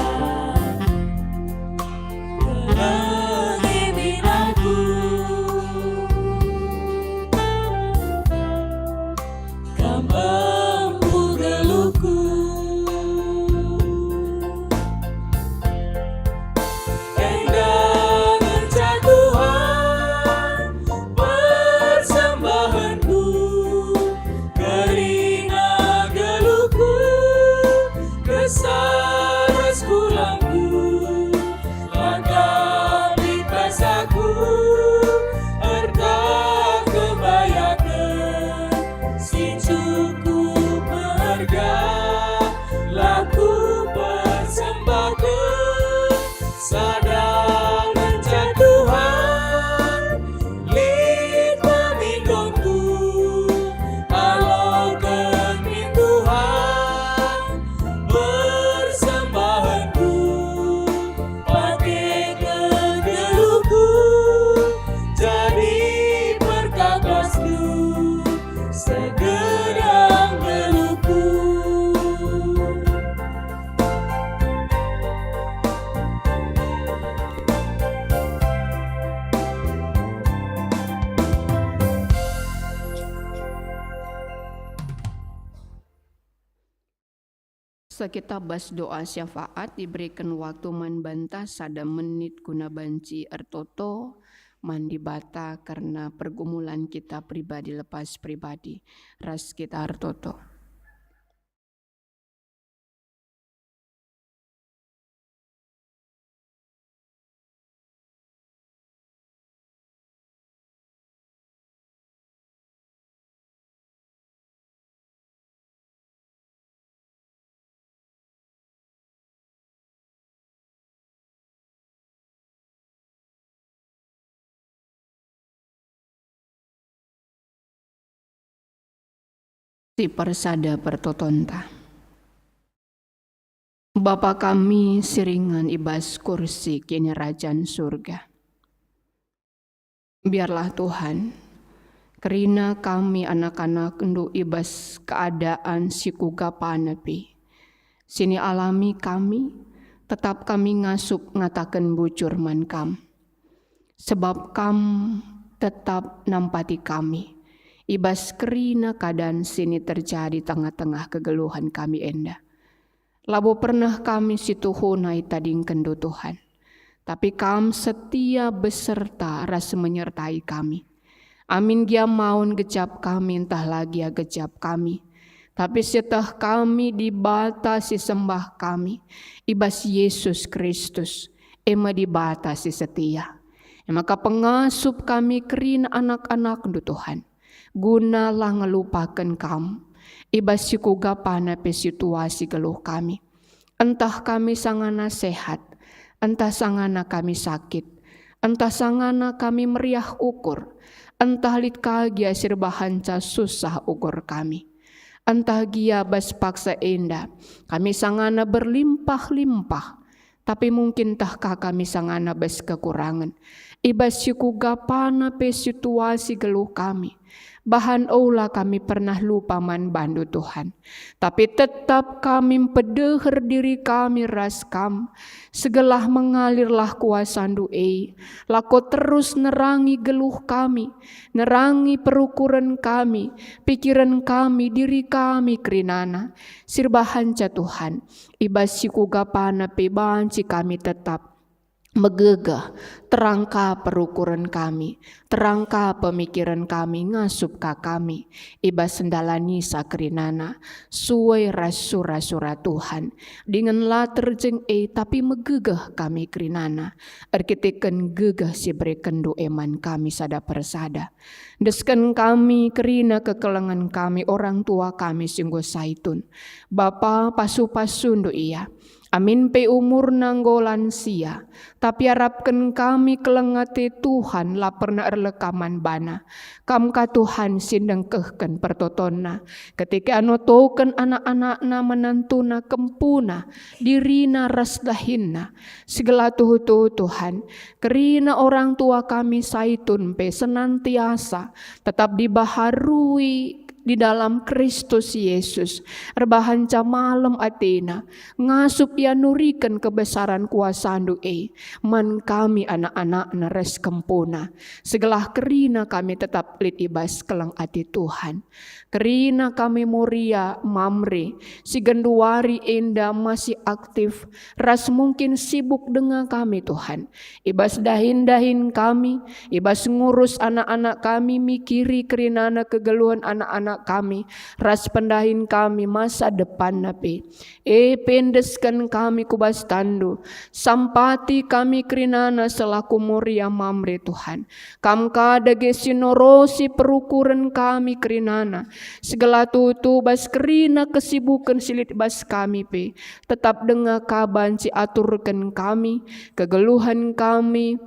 Sekita bas doa syafaat diberikan waktu man banta sada menit guna banci ertoto mandi bata karena pergumulan kita pribadi lepas pribadi. Ras kita ertoto. Si persada pertotonta. Bapa kami siringan ibas kursi kini rajaan surga. Biarlah Tuhan, kerina kami anak-anak ndu ibas keadaan sikuga panepi. Sini alami kami, tetap kami ngasup ngatakan bujur man kam. Sebab kam tetap nampati kami. Ibas kerina keadaan sini terjadi tengah-tengah kegeluhan kami enda. Labo pernah kami situhunai tading kendo Tuhan. Tapi kam setia beserta rasa menyertai kami. Amin gia maun gejap kami entah lagi ya gejap kami. Tapi setah kami dibatasi sembah kami. Ibas Yesus Kristus ema dibatasi setia. Maka pengasup kami kerina anak-anak do Tuhan. Gunalah ngelupakan kam. Ibas sikuga panape situasi geluh kami. Entah kami sangana sehat. Entah sangana kami sakit. Entah sangana kami meriah ukur. Entah lit kagia sirbahanca susah ukur kami. Entah gia bas paksa enda. Kami sangana berlimpah-limpah. Tapi mungkin tahkah kami sangana bas kekurangan. Ibas sikuga panape situasi geluh kami. Bahan olah kami pernah lupa man bandu Tuhan. Tapi tetap kami pedeher diri kami raskam. Segelah mengalirlah kuasa du'e. Lako terus nerangi geluh kami. Nerangi perukuran kami. Pikiran kami, diri kami kerinana. Sirbahanca Tuhan. Ibas sikuga panape banci kami tetap. Megegah, terangka perukuran kami, terangka pemikiran kami, ngasup ka kami, iba sendalani sakrinana, suai rasura-sura Tuhan, dengan latar jeng tapi megegah kami krinana, arkiteken gegah si berikan doeman kami sada persada, deskan kami kerina kekelengan kami orang tua kami singgo saitun, Bapa pasu-pasu do iya. Amin pe umur nanggolan sia, tapi harapkan kami kelengate Tuhan la pernah erlekaman bana. Kam ka Tuhan sindengkehken pertotonna, ketika anotoken anak-anakna menantuna kempuna, dirina rasdahinna, segala tuhu Tuhan, kerina orang tua kami saitun pe senantiasa, tetap dibaharui di dalam Kristus Yesus. Rebahanca malam atina. Ngasup ya nurikan kebesaran kuasa du'e. Man kami anak-anak nares kempuna. Segelah kerina kami tetap lit ibas kelang ati Tuhan. Kerina kami muria mamre. Si genduari enda masih aktif. Ras mungkin sibuk dengan kami Tuhan. Ibas dahin-dahin kami. Ibas ngurus anak-anak kami. Mikiri kerinana kegeluhan anak-anak kami, ras pendahin kami masa depan nape, pendeskan kami kubas tandu, sampati kami kerinana selaku muria mamre Tuhan, kam kada gesinorosi perukuran kami kerinana, segala tutu bas kerina kesibukan silit bas kami pe, tetap dengar kaban si aturkan kami, kegeluhan kami,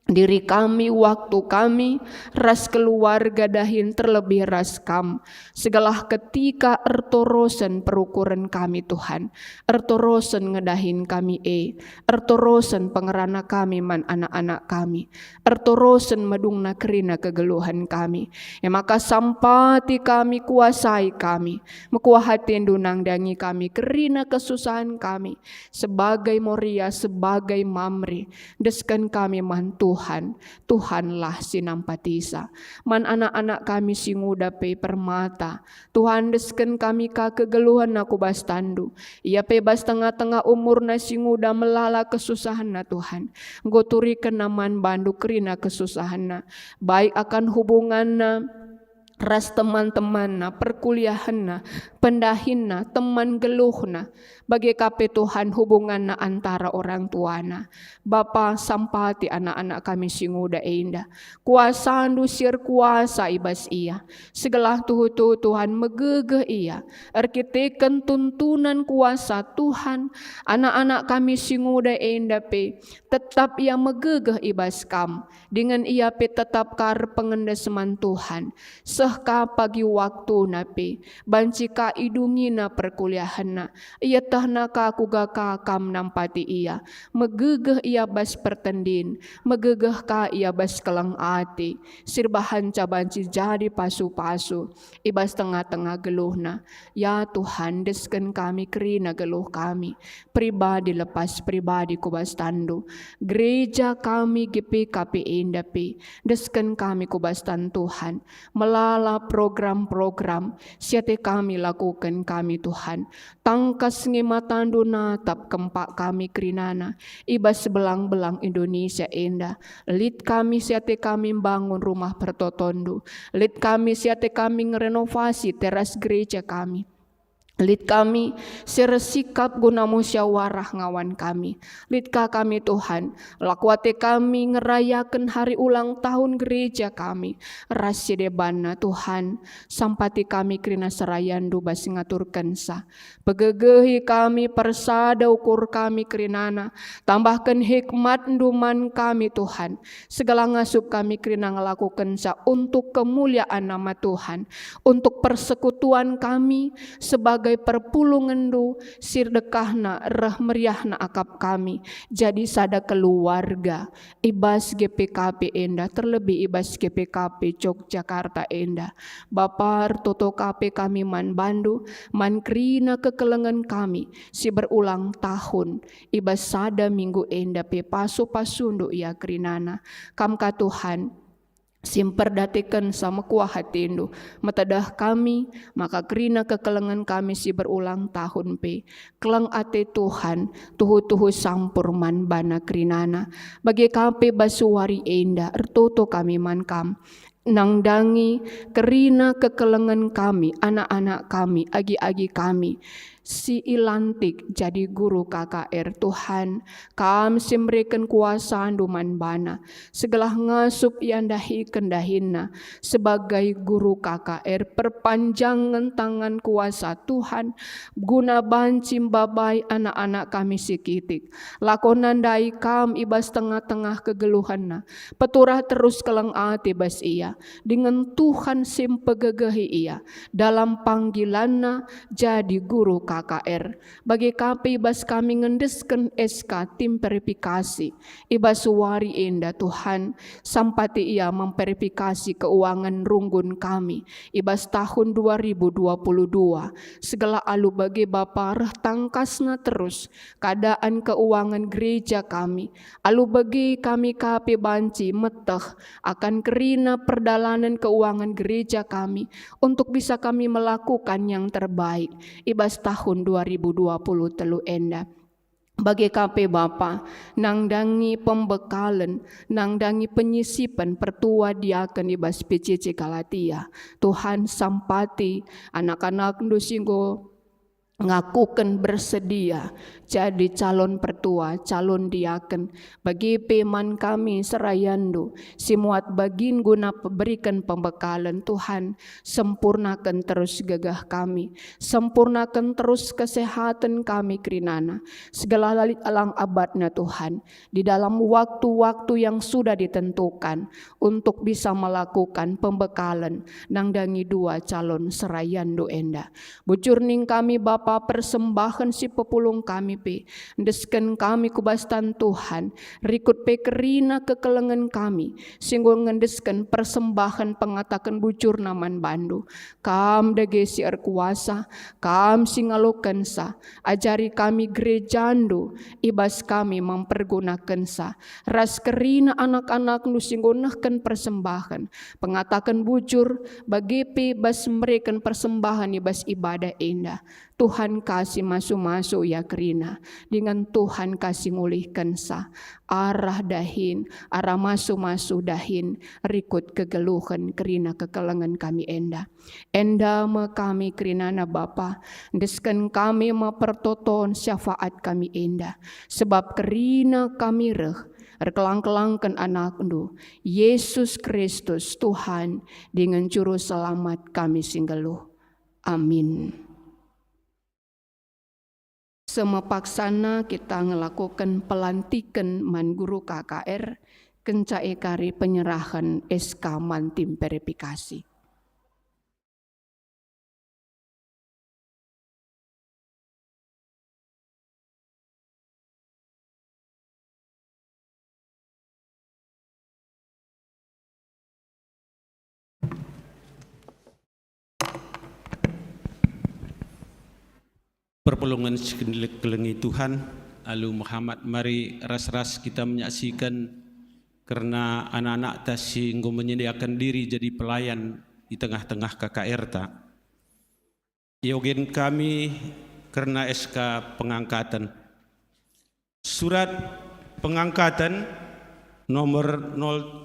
diri kami, waktu kami, ras keluarga dahin terlebih ras kam. Segala ketika ertorosen perukuran kami Tuhan. Ertorosen ngedahin kami ertorosen pengerana kami man anak-anak kami. Ertorosen medungna kerina kegeluhan kami. Maka sampati kami kuasai kami. Mekuahatin dunang dangi kami kerina kesusahan kami. Sebagai moria, sebagai mamri. Deskan kami mantu Tuhan, Tuhanlah sinampatisa. Man anak-anak kami singuda pe permata, Tuhan desken kami ka kegeluhan aku bas tandu. Ia pe bas tengah-tengah umur na singuda melala kesusahan na Tuhan. Goturi kenaman bandu kerina kesusahan na. Baik akan hubungan na, ras teman-teman na, perkuliahan na, pendahin na, teman geluh na, bagi kape Tuhan hubungan na antara orang tua na. Bapa sampati anak-anak kami singuda indah. Kuasa andusir kuasa ibas ia. Segala tuhu Tuhan megegeh ia. Arkiteken tuntunan kuasa Tuhan. Anak-anak kami singuda indah pe. Tetap ia megegeh ibas kam. Dengan ia pe tetap kar pengendeseman Tuhan. Sehka pagi waktu na pe. Bancika idungi na perkuliahan na. Ia tahna ka kuga ka kam nampati ia. Megegeh ia bas pertendin. Megegeh ka ia bas kelang ati. Sirbahan cabanci jadi pasu-pasu. Ibas tengah-tengah geluhna. Ya Tuhan desken kami kerina geluh kami. Pribadi lepas pribadi kubas tandu. Gereja kami GPKP Indapi. Desken kami kubas tan Tuhan. Melala program-program. Siate kami lakukan kami Tuhan. Tangkas ngematandu natap kempak kami kerinana. Ibas belang-belang Indonesia indah. Lid kami siate kami bangun rumah pertotondu. Lid kami siate kami ngerenovasi teras gereja kami. Lid kami seresikap guna musyawarah ngawan kami. Lidka kami Tuhan, lakuate kami ngerayakan hari ulang tahun gereja kami. Rasidebana Tuhan, sampati kami kerina serayandu basi ngaturkan sa. Pegegehi kami persada ukur kami kerinana. Tambahkan hikmat nduman kami Tuhan. Segala ngasup kami kerina ngelakukan sa untuk kemuliaan nama Tuhan. Untuk persekutuan kami sebagai perpulungan sirdekahna rah meriahna akap kami jadi sada keluarga ibas GPKP Enda terlebih ibas GPKP Yogyakarta Enda Bapar toto KP kami man bandu man krina kekelengan kami si berulang tahun ibas sada minggu Enda pe pasu-pasundu ia krinana kamka Tuhan simperdatikan sama kuah hatindu matadah kami maka kerina kekelengan kami si berulang tahun pe kelang ate Tuhan tuhu-tuhu sampurman bana kerinana bagi kape basuwari enda ertoto kami mankam nangdangi kerina kekelengan kami anak-anak kami agi-agi kami si ilantik jadi guru KKR Tuhan kam simberikan kuasa anduman bana segala ngasup yandahi kendahinna sebagai guru KKR perpanjangan tangan kuasa Tuhan guna bancim babai anak-anak kami sikitik lakonan dai kam ibas tengah-tengah kegeluhanna peturah terus kelang ati bas ia dengan Tuhan simpegegehi ia dalam panggilanna jadi guru KKR. Bagi kapi ibas kami ngendesken SK tim verifikasi. Ibas suwari indah Tuhan sampati ia memverifikasi keuangan runggun kami. Ibas tahun 2022. Segala alu bagi Bapa tangkasna terus keadaan keuangan gereja kami. Alu bagi kami kapi banci meteh akan kerina perdalanan keuangan gereja kami untuk bisa kami melakukan yang terbaik. Ibas tahun 2023 enda. Bagi KP Bapa, nangdangi pembekalan, nangdangi penyisipan pertua diakan ibas PCC Galatia. Tuhan sampati anak-anak ndusingo ngakukan bersedia jadi calon pertua, calon diaken bagi peman kami serayandu simuat bagin guna berikan pembekalan Tuhan sempurnakan terus gagah kami sempurnakan terus kesehatan kami kerinana segala lalit alang abadna Tuhan di dalam waktu-waktu yang sudah ditentukan untuk bisa melakukan pembekalan nangdangi dua calon serayandu enda bujur ning kami Bapa Bapa persembahan si pepulung kami pe. Desken kami kubastan Tuhan. Rikut pe kerina kekelengan kami. Singgo ngendesken persembahan pengatakan bujur naman bandu. Kam dage si kuasa. Kam singalokan sa. Ajari kami gerejando. Ibas kami mempergunakan sa. Ras kerina anak-anak nu singgonahkan persembahan. Pengatakan bujur bagi pe bas mereka persembahan ibas ibadah indah. Tuhan kasih masuk-masuk ya kerina. Dengan Tuhan kasih ngulihkan sa. Arah dahin, arah masuk-masuk dahin. Rikut kegeluhan kerina kekelangan kami enda. Enda me kami kerina na Bapa. Deskan kami me pertoton syafaat kami enda. Sebab kerina kami reh. Erkelang-kelangkan anak ndu. Yesus Kristus Tuhan dengan juru selamat kami singgeluh. Amin. Semepaksana kita ngelakukan pelantikan man guru KKR kencai kari penyerahan SK man tim verifikasi.
Perpulungan sekelengi Tuhan, Alu Muhammad, mari ras-ras kita menyaksikan karena anak-anak tasinggo menyediakan diri jadi pelayan di tengah-tengah KKR ta. Yogen kami karena SK pengangkatan. Surat pengangkatan nomor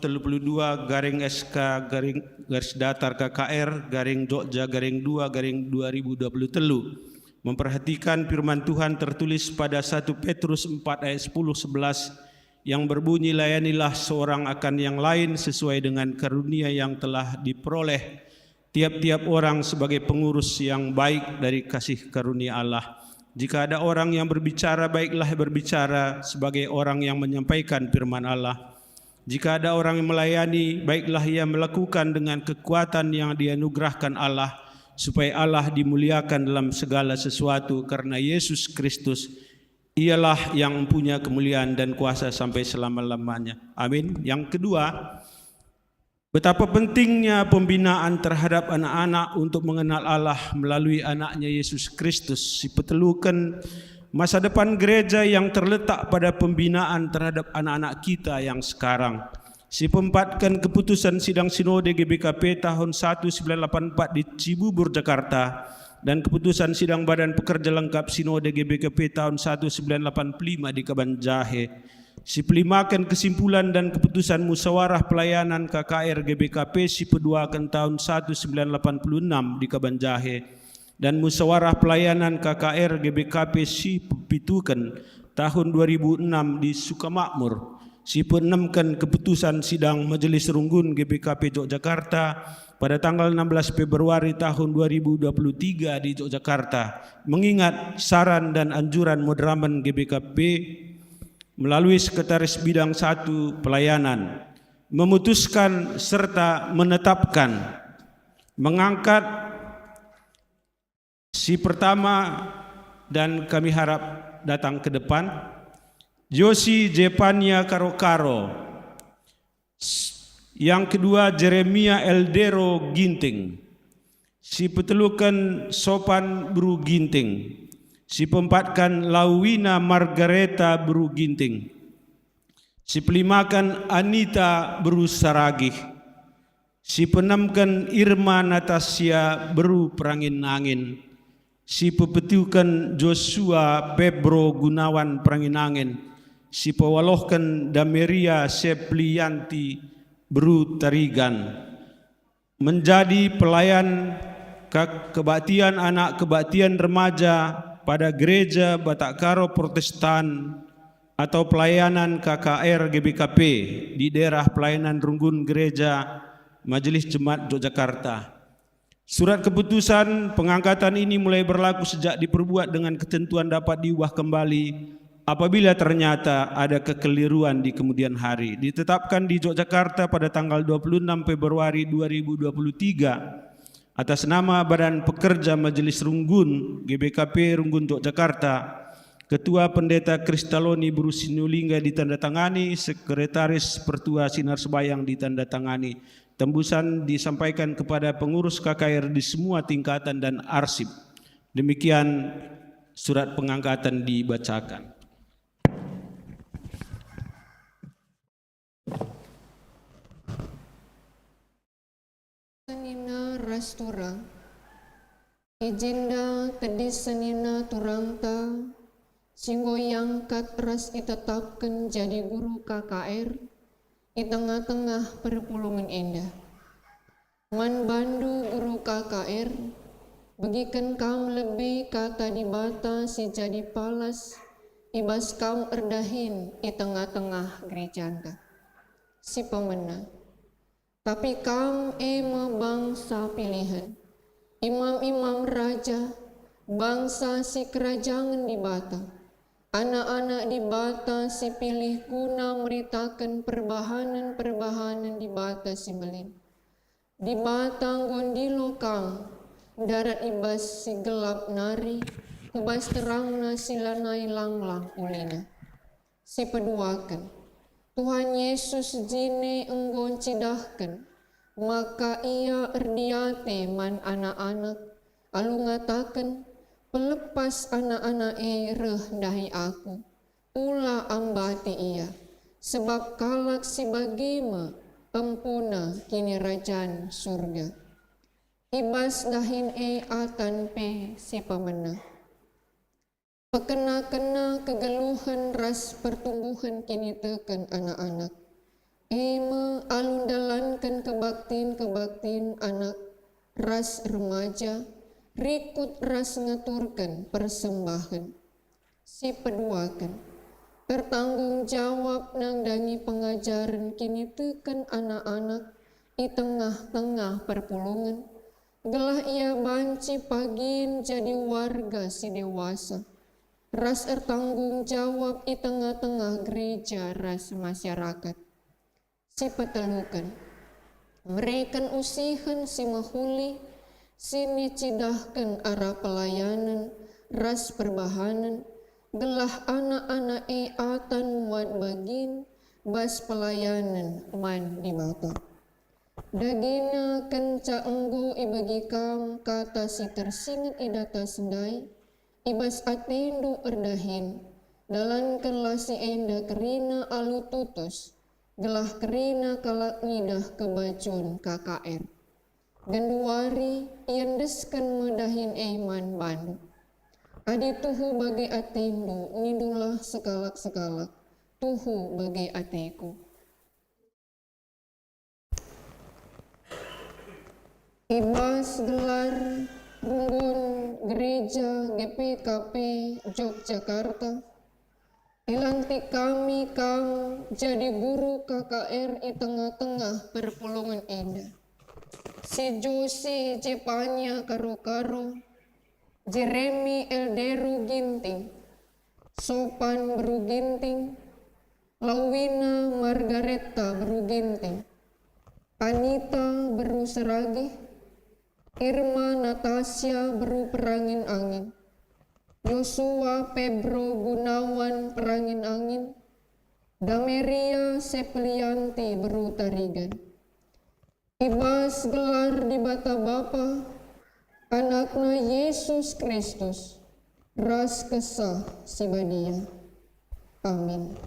032 garing SK garis datar KKR garing Jogja garing 2 garing 2023 memperhatikan firman Tuhan tertulis pada 1 Petrus 4 ayat 10-11 yang berbunyi, layanilah seorang akan yang lain sesuai dengan karunia yang telah diperoleh tiap-tiap orang sebagai pengurus yang baik dari kasih karunia Allah. Jika ada orang yang berbicara, baiklah berbicara sebagai orang yang menyampaikan firman Allah. Jika ada orang yang melayani, baiklah ia melakukan dengan kekuatan yang dianugerahkan Allah, supaya Allah dimuliakan dalam segala sesuatu karena Yesus Kristus ialah yang mempunyai kemuliaan dan kuasa sampai selama-lamanya. Amin. Yang kedua, betapa pentingnya pembinaan terhadap anak-anak untuk mengenal Allah melalui anaknya Yesus Kristus. Diperlukan masa depan gereja yang terletak pada pembinaan terhadap anak-anak kita yang sekarang. Sipempatkan keputusan sidang sinode GBKP tahun 1984 di Cibubur, Jakarta dan keputusan sidang badan pekerja lengkap sinode GBKP tahun 1985 di Kabanjahe. Sipelimakan kesimpulan dan keputusan musyawarah pelayanan KKR GBKP sipeduakan tahun 1986 di Kabanjahe dan musyawarah pelayanan KKR GBKP sipepitukan tahun 2006 di Sukamakmur. Sipenemkan keputusan sidang Majelis Runggun GBKP Yogyakarta pada tanggal 16 Februari tahun 2023 di Yogyakarta mengingat saran dan anjuran moderamen GBKP melalui Sekretaris Bidang 1 Pelayanan memutuskan serta menetapkan mengangkat si pertama dan kami harap datang ke depan Josi Jepania Karokaro. Yang kedua Jeremia Eldero Ginting. Si petelukan Sopan Bru Ginting. Si pempatkan Lawina Margareta Bru Ginting. Si pelimakan Anita Bru Saragih. Si penamkan Irma Natasha Bru Perangin Angin. Si pepetukan Joshua Pebro Gunawan Perangin Angin. Si pewalohkan Dameria Seplianti Bru Tarigan menjadi pelayan kebaktian anak kebaktian remaja pada gereja Batak Karo Protestan atau pelayanan KKR GBKP di daerah pelayanan Runggun Gereja Majelis Jemaat Yogyakarta. Surat keputusan pengangkatan ini mulai berlaku sejak diperbuat dengan ketentuan dapat diubah kembali apabila ternyata ada kekeliruan di kemudian hari. Ditetapkan di Yogyakarta pada tanggal 26 Februari 2023 atas nama Badan Pekerja Majelis Runggun GBKP Runggun Yogyakarta, Ketua Pendeta Kristaloni Buru Sinulingga ditandatangani, Sekretaris Pertua Sinar Sebayang ditandatangani. Tembusan disampaikan kepada pengurus KKR di semua tingkatan dan arsip. Demikian surat pengangkatan dibacakan.
Sanina Rastura Ijinda Kedis Sanina Turangta Singgo yangkat ras ditetapkan jadi guru KKR di tengah-tengah perpulungan Endah. Man bandu guru KKR, bagikan kam lebih kata di bata si jadi palas, ibas kam erdahin di tengah-tengah gereja anda. Si pemena. Tapi kam bangsa pilihan, imam-imam raja, bangsa si kerajaan di bata. Anak-anak di bata si pilih guna meritakan perbahanan di bata si belin. Di bata gondilo kang, darat ibas si gelap nari, ibas terang na sila lang ulina. Si peduakan, Tuhan Yesus jine enggon cidahkan, maka ia erdiate man anak-anak, alu ngatakan, pelepas anak-anak reh dahi aku, ula ambati ia, sebab kalak si bagima, empuna kini rajaan surga. Ibas dahin atan pe si pemena. Pekena-kena kegeluhan ras pertumbuhan kini tekan anak-anak. Alundalankan kebaktin anak ras remaja, rikut ras ngaturkan persembahan. Si peduakan, bertanggung jawab nang dangi pengajaran kini tekan anak-anak di tengah-tengah perpulungan. Gelah ia banci pagin jadi warga si dewasa. Ras ertanggung jawab di tengah-tengah gereja ras masyarakat. Si petelukan, mereka usihan si mahuli, sini cidahkan arah pelayanan, ras perbahanan, gelah anak-anak atan muat bagin, bas pelayanan man di mata. Dagina kenca enggu ibagi kam kata si tersingat idata sendai, ibas atindu erdahin, dalan kelasi enda kerina alu tutus, gelah kerina kalak nidah kebacun KKR. Genduari iendeskan medahin man bandu. Adi tuhu bagai atindu, nidulah sekalak-sekalak, tuhu bagai atiku. Ibas gelar Runggun Gereja GPKP Yogyakarta, dilantik kami jadi guru KKR di tengah-tengah perpulungan Endah. Si Josi Cepanya Karo-Karo, Jeremy Elderu Ginting, Sopan Beru Ginting, Lawina Margareta Beru Ginting, Anita Beru Seragi, Irma Natasha Beru Perangin Angin, Yosua Pebro Gunawan Perangin Angin, Dameria Seplianti Beru Tarigan. Ibas gelar di bata Bapa, anakna Yesus Kristus, ras kesah si badia. Amin.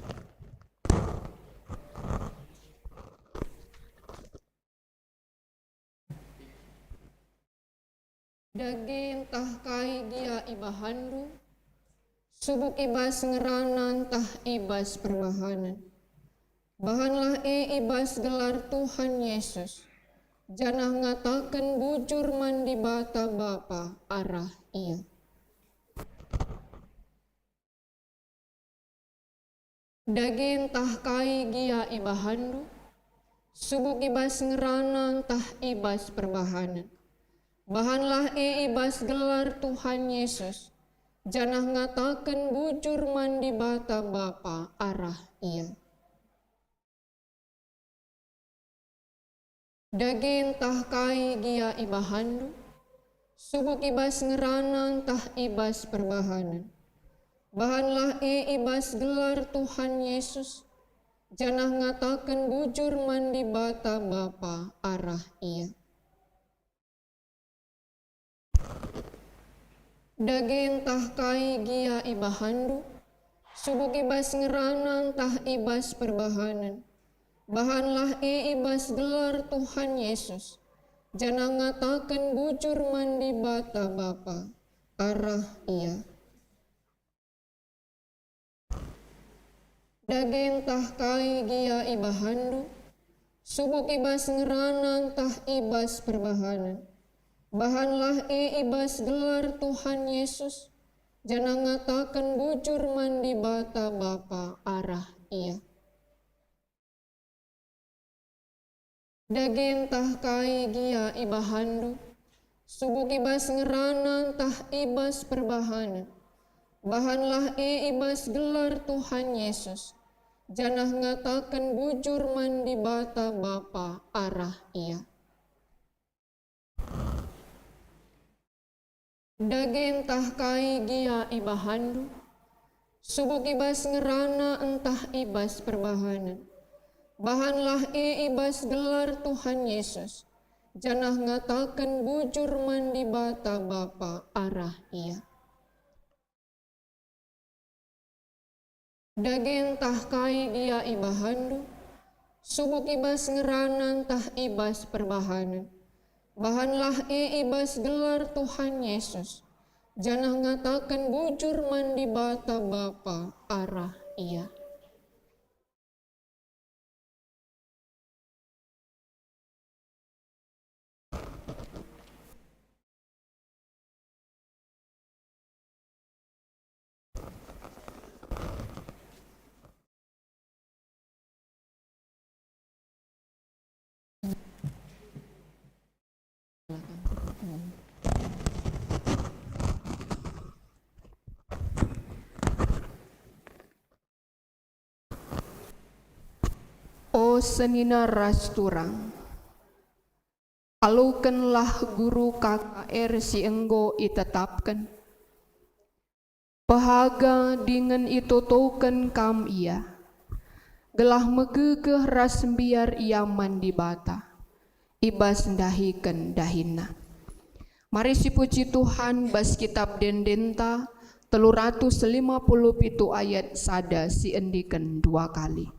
Daging tah kai dia ibahandu, subuk ibas ngeranan tah ibas perbahanan. Bahanlah ibas gelar Tuhan Yesus, janah ngatakan bujur mandi bata Bapa arah ia. Daging tah kai gia ibahandu, subuk ibas ngeranan tah ibas perbahanan. Bahanlah ibas gelar Tuhan Yesus, janah ngatakan bujur mandi bata Bapa arah ia. Daging tah kai gia ibahandu, subuk ibas ngeranang tah ibas perbahanan. Bahanlah ibas gelar Tuhan Yesus, janah ngatakan bujur mandi bata Bapa arah ia. Daging tah kai gia ibahandu, subuk ibas ngeranang tah ibas perbahanan. Bahanlah ibas gelar Tuhan Yesus, janah ngatakan bujur mandi bata Bapa arah ia. Daging tah kai gia ibahandu, subuk ibas ngeranang tah ibas perbahanan. Bahanlah ibas gelar Tuhan Yesus, janah ngatakan bujur mandi bata Bapa arah ia. Daging tah kai gia ibahandu, subuk ibas ngeranang tah ibas perbahanan. Bahanlah ibas gelar Tuhan Yesus, janah ngatakan bujur mandi bata Bapa arah ia. Daging tah kai gia ibahandu, subuk ibas ngerana entah ibas perbahanan. Bahanlah ibas gelar Tuhan Yesus, janah ngatakan bujur mandi bata Bapa arah ia. Daging tah kai gia ibahandu, subuk ibas ngerana entah ibas perbahanan. Bahanlah ibas gelar Tuhan Yesus, janah ngatakan bujur mandi bata Bapa arah ia.
O senina rasturang, alukanlah guru KKR si enggo itetapkan. Pahaga dengan itutukan kam ia, gelah megegeh ras biar ia mandi bata, ibas dahikan dahina. Mari si puji Tuhan bas kitab Dendenta 357 ayat sada si endikan 2 kali.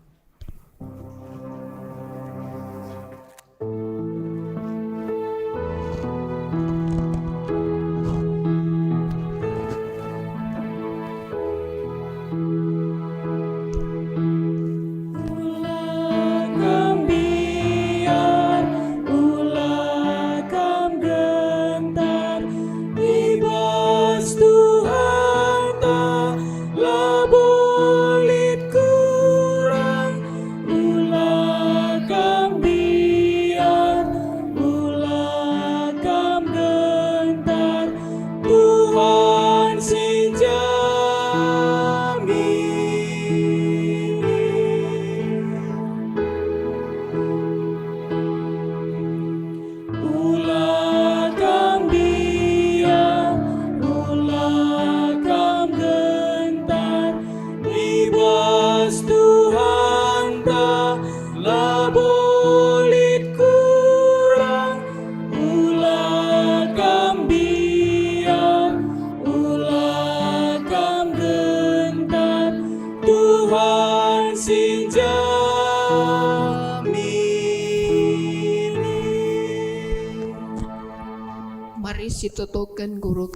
Mari situtukan guru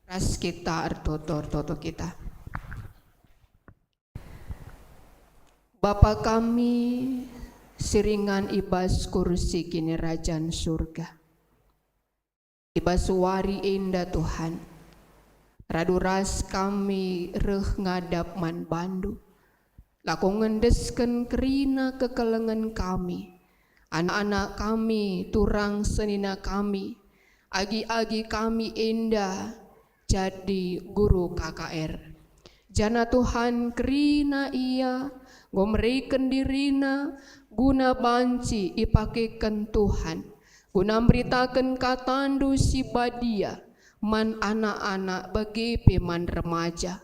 ras kita toto kita. Bapa kami siringan ibas kursi kini Rajan surga. Ibas wari indah Tuhan. Raduras kami reh ngadap man bandu. Laku ngendesken kerina kekelengan kami. Anak-anak kami, turang senina kami. Agi-agi kami indah jadi guru KKR. Jana Tuhan kerina ia, ngomerikan dirina, guna banci ipakekan Tuhan. Guna beritakan katandu si badia, man anak-anak bagi peman remaja.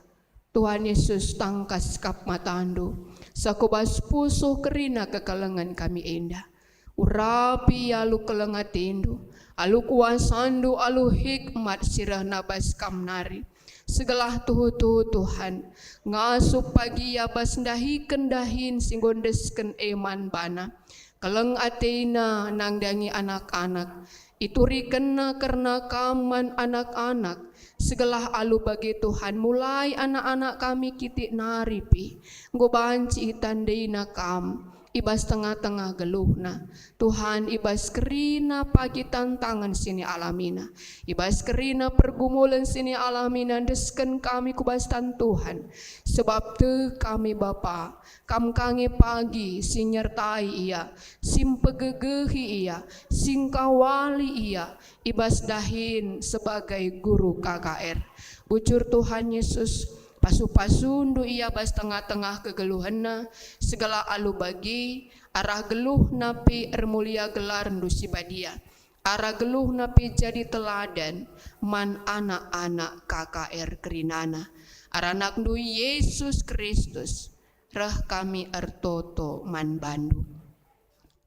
Tuhan Yesus tangkas kap matandu, sakubas pusuh kerina kekalengan kami indah. Urapi alu kelengatindu, alu kuasandu, alu hikmat sirah nabas kamnari. Segala tuhu-tuhu Tuhan, ngasup pagi abas ndahi kendahin singgondesken eman bana. Keleng ateina nangdangi anak-anak, ituri kena karena kaman anak-anak. Segala alu bagi Tuhan, mulai anak-anak kami kitik naripi, ngobanci tandeina kam. Ibas tengah-tengah geluhna Tuhan, ibas kerina pagi tantangan sini alamina, ibas kerina pergumulan sini alamina, desken kami kubastan Tuhan. Sebab te kami Bapa, kam kange pagi sinyertai ia, sim pegegehi ia, sing kawali ia, ibas dahin sebagai guru KKR. Bujur Tuhan Yesus, pasu-pasundu ia bas tengah-tengah kegeluhanna, segala alu bagi arah geluh napi ermulia gelar ndusi badia, arah geluh napi jadi teladan man anak-anak KKR kerinana, arah anak ndu Yesus Kristus rah kami ertoto man bandu.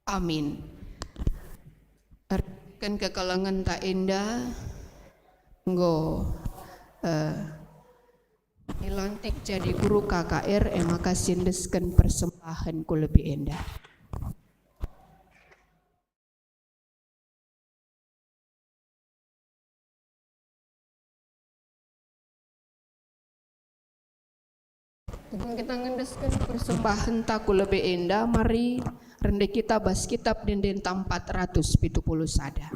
Amin. Erken kekalangan tak indah nggo nilantik jadi guru KKR, maka sindeskan persembahan ku lebih indah. Kita ngendeskan persembahan taku lebih indah, mari rendah kita bas kitab denden 470 sada.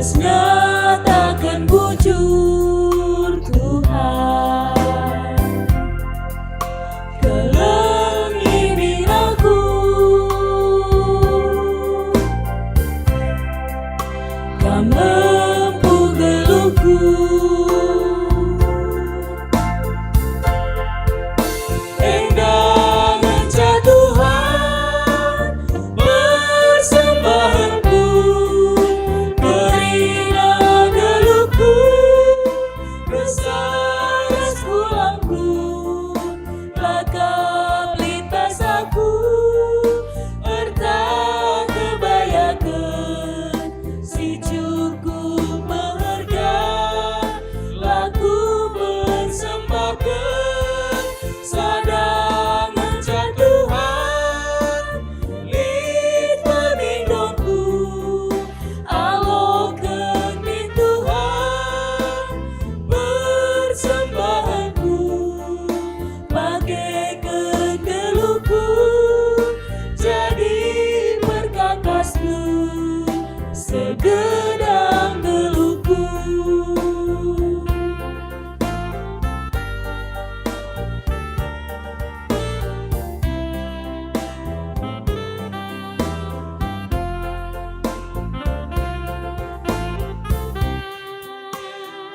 Nyatakan bujur Tuhan, kelengi aku, kau mampu geluhku, endah ngecah Tuhan persembahanku. Segedang geluhku,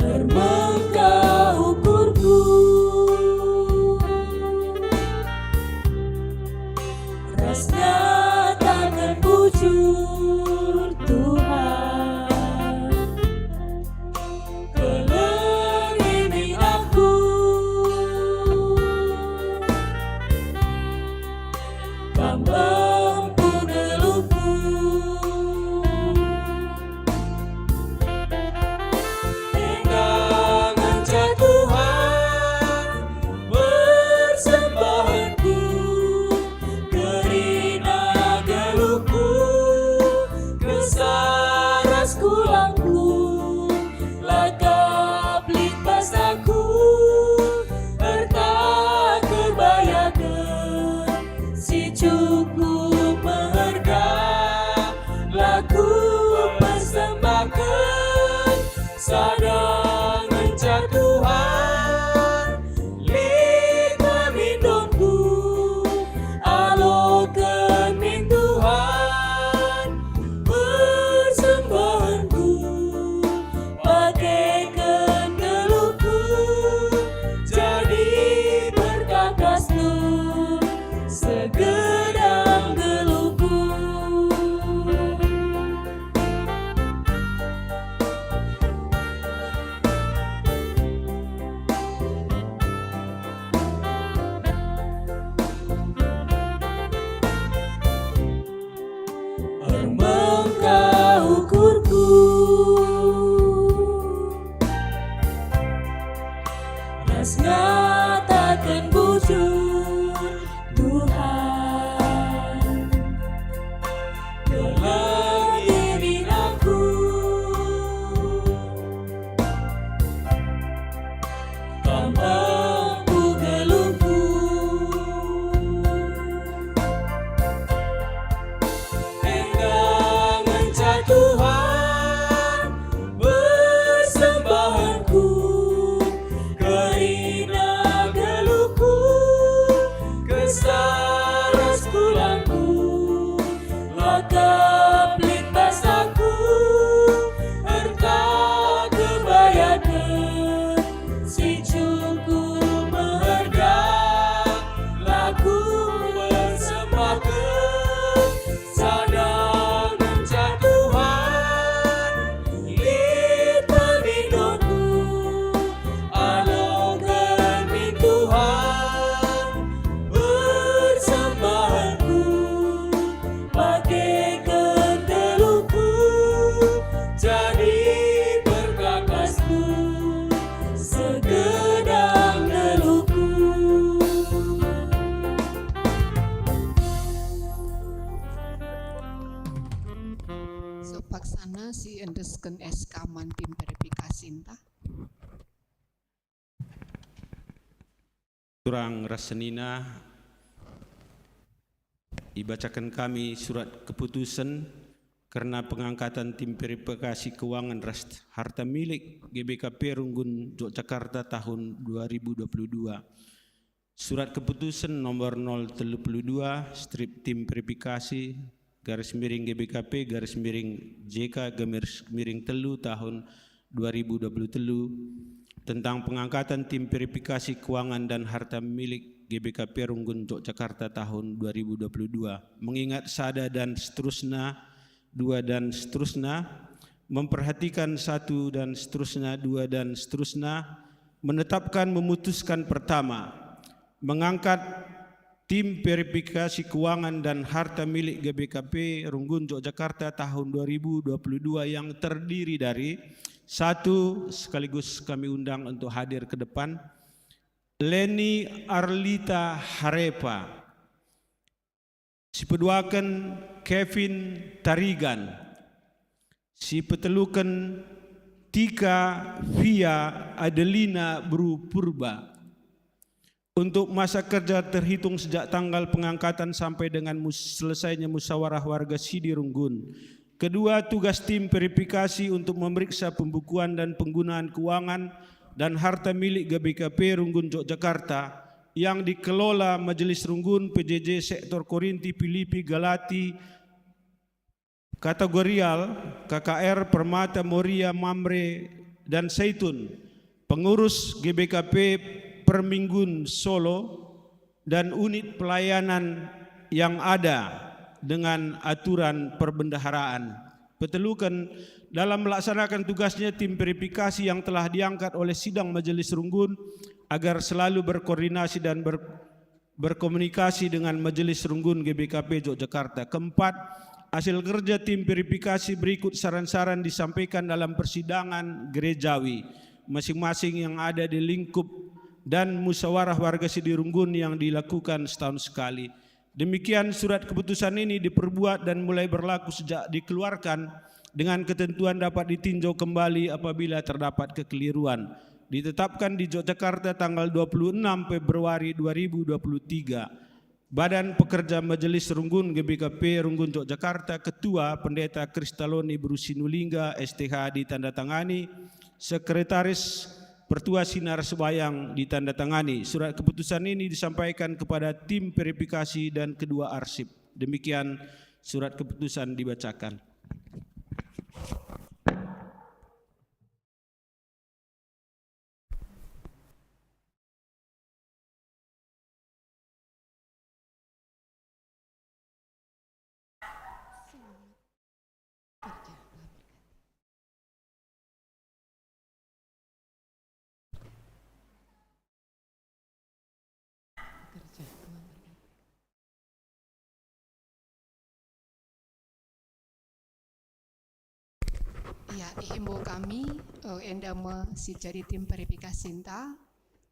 terbengkak ukurku, rasnya takkan bujur Tuhan, kelengi aku, kau mampu geluhku, gelukku berharga, laku persembahkan sadangan Tuhan, lima mindonku alokan min Tuhan, persembahanku pakaikan gelukku jadi berkakas nur segedang gelukku. Armangkah ukurku, ras ngatakan bujur Tuhan, kelangin aku, tambahku gelukku, endangan Tuhan, persembahanku, kerina gelukku, kesaras pulangku, lakap lintas aku, harta kebayakan, si cukup berharga, laku persembahkan sadangan Tuhan, lita mindonku alokan min Tuhan, persembahanku pakaikan gelukku jadi berkakasku segedang gelukku.
Sepaksana si endesken SK man tim verifikasi entah.
Turang Rasenina dibacakan kami surat keputusan karena pengangkatan tim verifikasi keuangan harta milik GBKP Runggun Yogyakarta tahun 2022. Surat keputusan nomor 032 strip tim verifikasi garis miring GBKP garis miring JK garis miring telu tahun 2023 tentang pengangkatan tim verifikasi keuangan dan harta milik GBKP Runggun Yogyakarta tahun 2022, mengingat sada dan seterusnya, dua dan seterusnya, memperhatikan satu dan seterusnya, dua dan seterusnya, menetapkan memutuskan pertama, mengangkat tim verifikasi keuangan dan harta milik GBKP Runggun Yogyakarta tahun 2022 yang terdiri dari satu, sekaligus kami undang untuk hadir ke depan, Leni Arlita Harepa, si peduakan Kevin Tarigan, si petelukan Tika Via Adelina Bru Purba, untuk masa kerja terhitung sejak tanggal pengangkatan sampai dengan selesainya musyawarah warga Sidi Runggun. Kedua, tugas tim verifikasi untuk memeriksa pembukuan dan penggunaan keuangan dan harta milik GBKP Runggun Yogyakarta yang dikelola Majelis Runggun PJJ Sektor Korinti Filipi Galati Kategorial KKR Permata Moria Mamre dan Zaitun, pengurus GBKP Perminggun Solo dan unit pelayanan yang ada dengan aturan perbendaharaan. Petelukan dalam melaksanakan tugasnya tim verifikasi yang telah diangkat oleh sidang Majelis Runggun agar selalu berkoordinasi dan berkomunikasi dengan Majelis Runggun GBKP Yogyakarta. Keempat, hasil kerja tim verifikasi berikut saran-saran disampaikan dalam persidangan gerejawi masing-masing yang ada di lingkup dan musyawarah warga Sidi Runggun yang dilakukan setahun sekali. Demikian surat keputusan ini diperbuat dan mulai berlaku sejak dikeluarkan dengan ketentuan dapat ditinjau kembali apabila terdapat kekeliruan. Ditetapkan di Yogyakarta tanggal 26 Februari 2023. Badan Pekerja Majelis Runggun GBKP Runggun Yogyakarta, Ketua Pendeta Kristaloni Brusinulingga STH ditandatangani, Sekretaris Pertua Sinar Sebayang ditandatangani. Surat keputusan ini disampaikan kepada tim verifikasi dan kedua arsip. Demikian surat keputusan dibacakan.
Ya, dihimbau kami endama si jadi tim verifikasi inta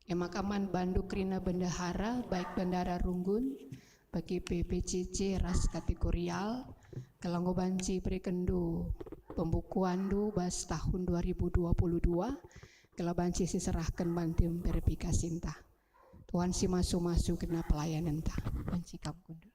emakaman Banduk Rina Bendahara baik Bandara Runggun bagi PPCC ras kategorial kelanggo banci perikendo pembukuan du bas tahun 2022 kela banci siserahkan bantim verifikasi inta Tuhan si masu kena pelayanan ta banci kapkundu.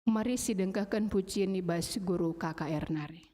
Mari sidengkakan pujian ibas guru KKR Nare.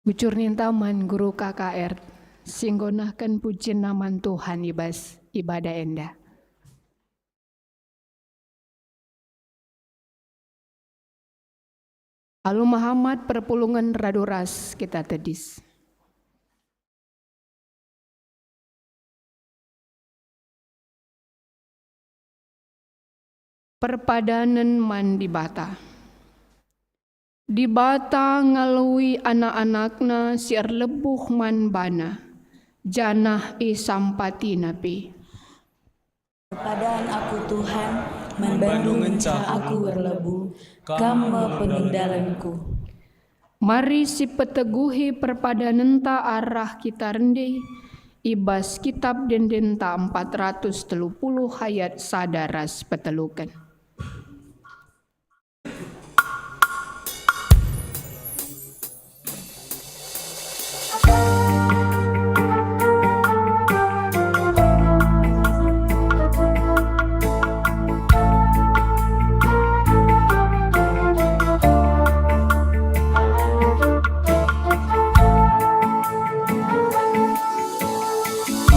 Bucur nintaman guru KKR, singgonahkan puji naman Tuhan ibas ibadah endah. Alu Muhammad perpulungan raduras kita tedis. Perpadanan man di bata. Di bata ngalui anak-anakna siar lebuh man bana. Janah sampati napi.
Kepadaan aku Tuhan, membandung encah aku berlebu, kama peninggalanku.
Mari si peteguhi perpadanenta arah kita rendih, ibas kitab dendenta 430 hayat sadaras petelukan.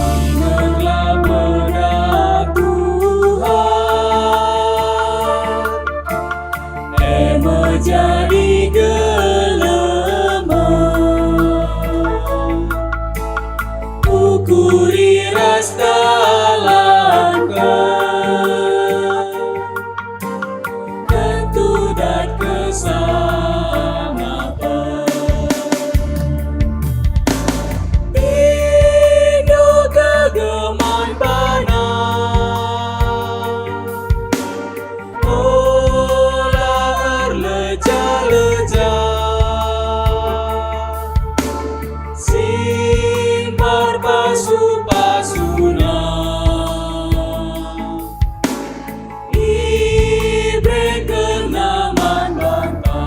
Ingatlah pada Tuhan, menjadi gelemah. Ukuri ras dalamkan, tentu dan kesanapan. Indo kegeman bana, olah erleja-leja, simbar pasu-pasuna, ibre kenaman bantang.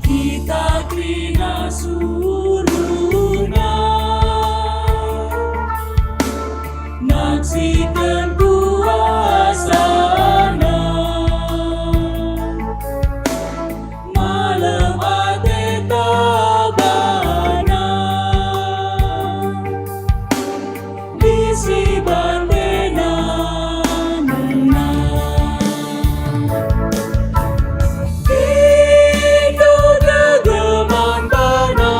Kita krina suruna, naksikan kuasana, malam ate tabana, bisi bandena menang. Indo kegeman bana,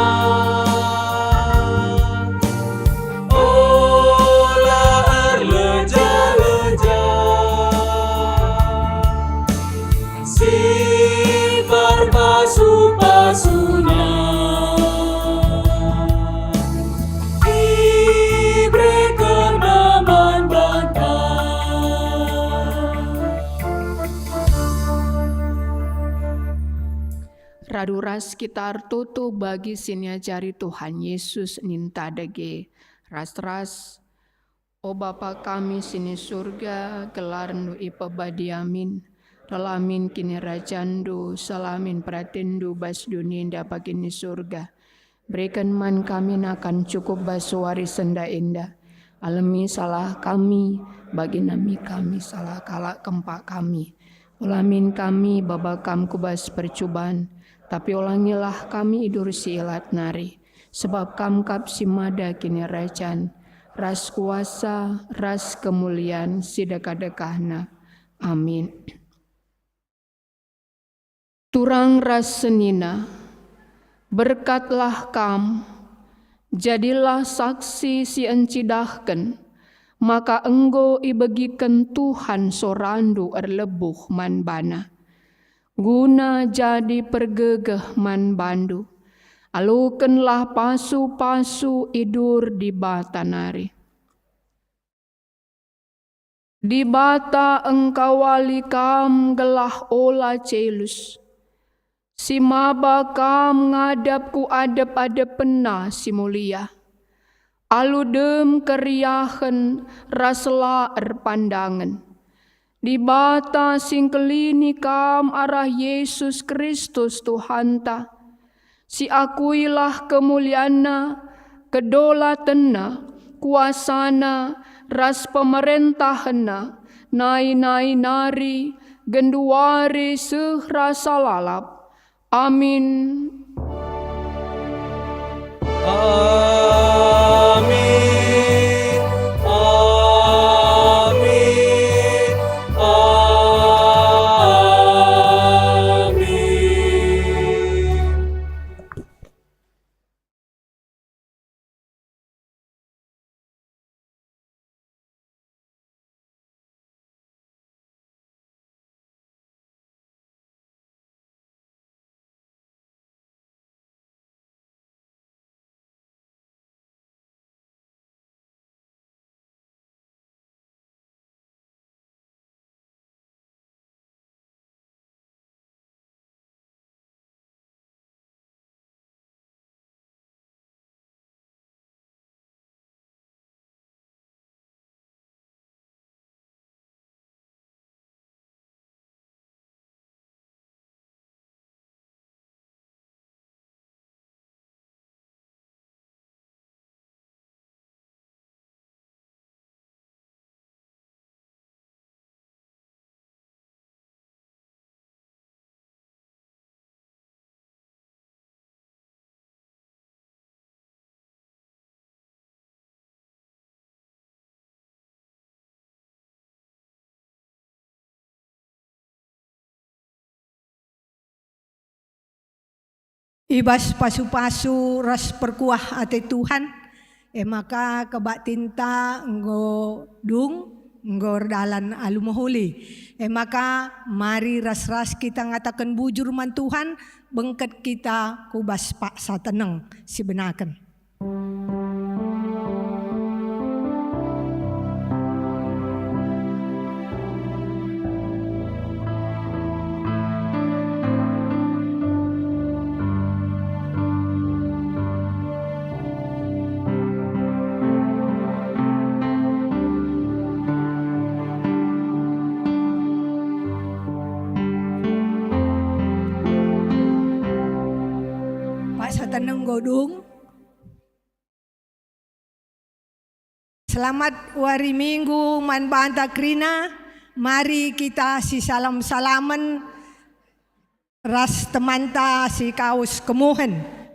olah erleja-leja, simbar pasu-pasuna, ibre kenaman bantang.
Raduras kita tutu bagi sinia jari Tuhan Yesus ninta dege ras-ras. O Bapa kami sini surga, gelarnu ipabadiamin, relamin kini rajandu, salamin pratindu bas duninda bagini surga. Berikan man kami akan cukup basuari senda indah. Alami salah kami, bagi nami kami salah kalak kempak kami. Ulamin kami babakam kubas percobaan, tapi ulangilah kami idur silat nari. Sebab kamkap simada kini rajan, ras kuasa, ras kemuliaan, sidekah-dekahna. Amin. Turang ras senina, berkatlah kam, jadilah saksi si encidahken, maka enggo ibagikan Tuhan sorandu erlebuh man bana. Guna jadi pergegeh man bandu, alukenlah pasu-pasu idur di bata nari. Di bata engkau wali kam gelah ola celus, si maba kam ngadap ku adep-adep pena si mulia. Aludem keriahen rasla erpandangan. Di bata singkelini kam arah Yesus Kristus Tuhanta. Si akuilah kemuliaana, kedolatanna, kuasana, ras pemerintahanna, nai nari, genduari sehrasa lalap. Amin.
Amin. Amin. Amin.
Ibas pasu-pasu ras perkuah ate Tuhan, maka kebak tinta nggo dung nggo dalan alu moholi. Maka mari ras-ras kita ngatakan bujur man Tuhan, bengket kita kubas paksa teneng si benaken. Teneng godung. Selamat hari Minggu man banta krina. Mari kita si salam-salaman ras temanta si kaus kemuhen.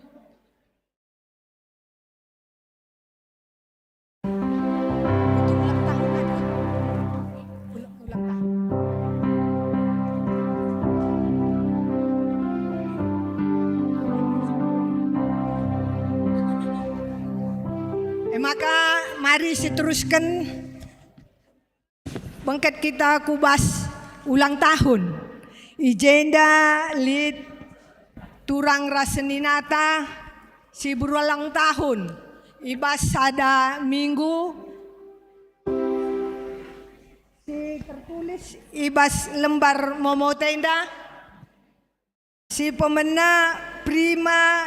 Maka mari seteruskan bengket kita kubas ulang tahun. Ijenda lid turang raseninata si berulang tahun. Ibas ada minggu si tertulis ibas lembar momotenda si pemena prima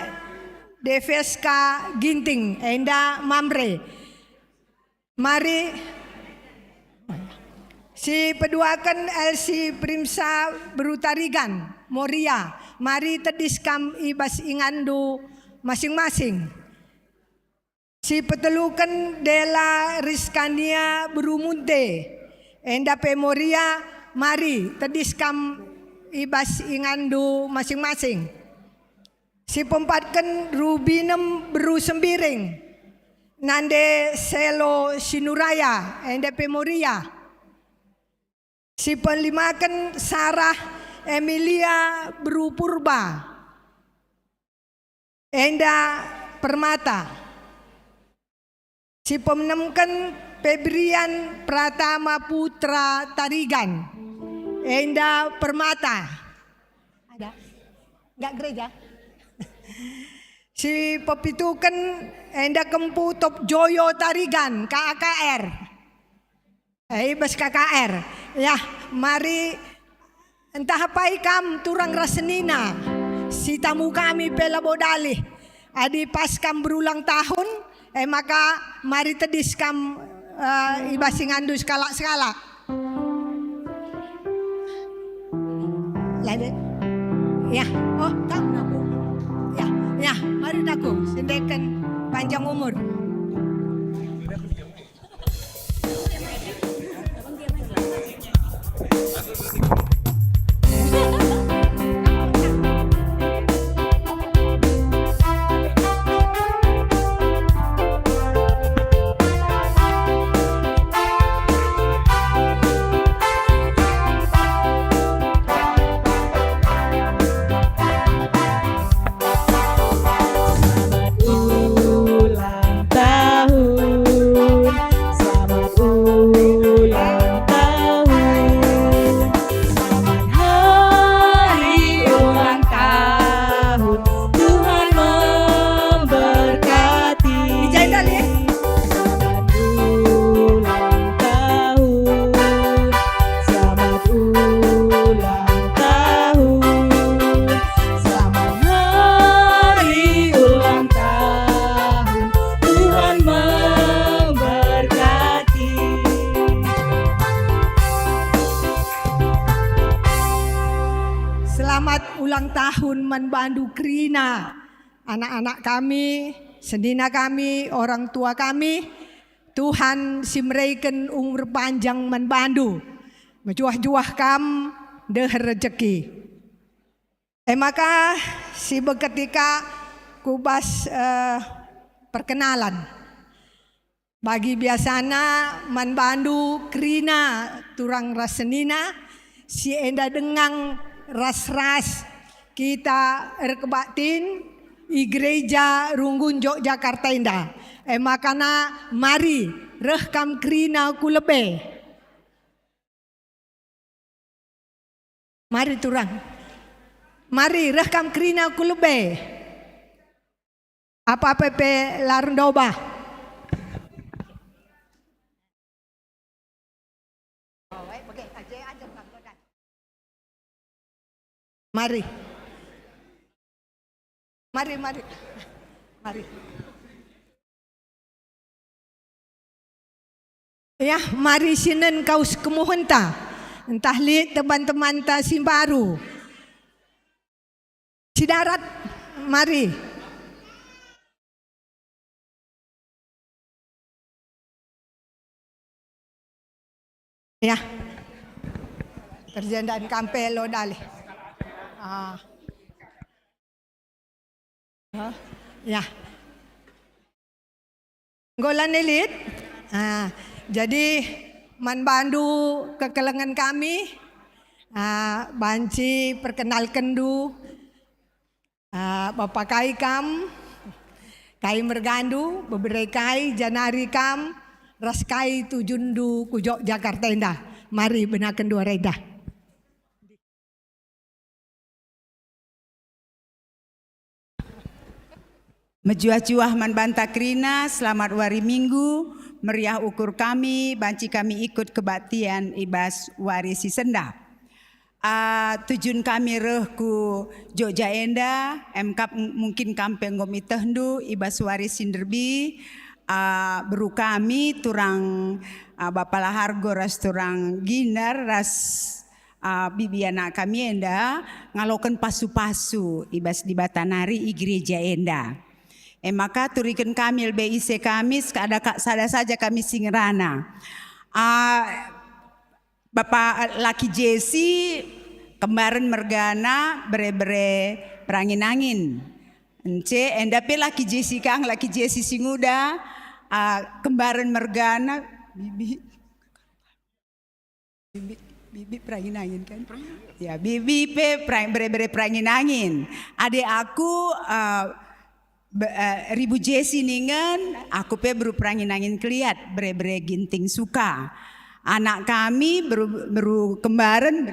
Deveska Ginting enda Mamre. Mari si peduakan LC Primsa Berutarigan Moria. Mari tediskam ibas ingandu masing-masing. Si petelukan Dela Rizkania Berumunte enda Pemoria. Mari tediskam ibas ingandu masing-masing. Si pempatkan Rubinem Beru Sembiring nande Selo Sinuraya ende Pemoria. Si penlimakan Sarah Emilia Beru Purba enda Permata. Si pemenemkan Febrian Pratama Putra Tarigan enda Permata. Ada? Enggak gereja? Si pepitukan enda Kempu Top Joyo Tarigan KKR. Bas KKR. Ya, mari entah apa ikam turang rasenina. Si tamu kami pela bodali. Adi pas kam berulang tahun, maka mari tedis kam ibasingandu skala-skala. Lade. Ya, oh kam aku. Ya, mari aku sendekan panjang umur. ulang tahun manbandu Krina, anak-anak kami, senina kami, orang tua kami. Tuhan simreikan umur panjang manbandu, menjuah-juah kam deh rezeki. Maka si beketika kubas perkenalan. Bagi biasana manbandu Krina turang rasenina si enda dengang ras-ras kita erkebatin i gereja Runggun Yogyakarta indah. Makana mari rekam Krina ku lebe. Mari turang. Mari rekam Krina ku lebe. Apa pepe larundoba. Mari. Mari, mari. Mari. Ya, mari sinen kau kemohon ta. Entah lihat teman-teman ta simbaru. Si darat, mari. Ya. Perjandaan kampelo dali. Ya. Golan elit. Jadi manbandu kekelengan kami. Banci perkenalkan du. Bapak kai kam. Kai mergandu. Beberai kai janari kam. Ras kai tujundu kujok Jakarta indah. Mari benakan dua redah.
Mejuah-juah manbanta Krina, selamat wari Minggu, meriah ukur kami, banci kami ikut kebaktian ibas wari si senda. Tujuan kami reh ku Jogja enda, MK mungkin kampe ngomi tehdu, ibas wari sinderbi, beru kami turang Bapak Lahargo ras turang Ginar ras bibi anak kami enda ngalokan pasu-pasu ibas di Batanari i gereja enda. Maka turikan kami LBIC kami ada sada saja kami singerana. Bapak Laki Jesi kembaran mergana bere-bere perangin-angin. Ence endape Laki Jesi kang Laki Jesi singuda kembaran mergana bibi perangin-angin kan? Ya bibi pe bere-bere perangin-angin. Adik aku Ribu Jesi ningen, aku pe beru perangin-angin keliat, bere-bere ginting suka. Anak kami beru kembaran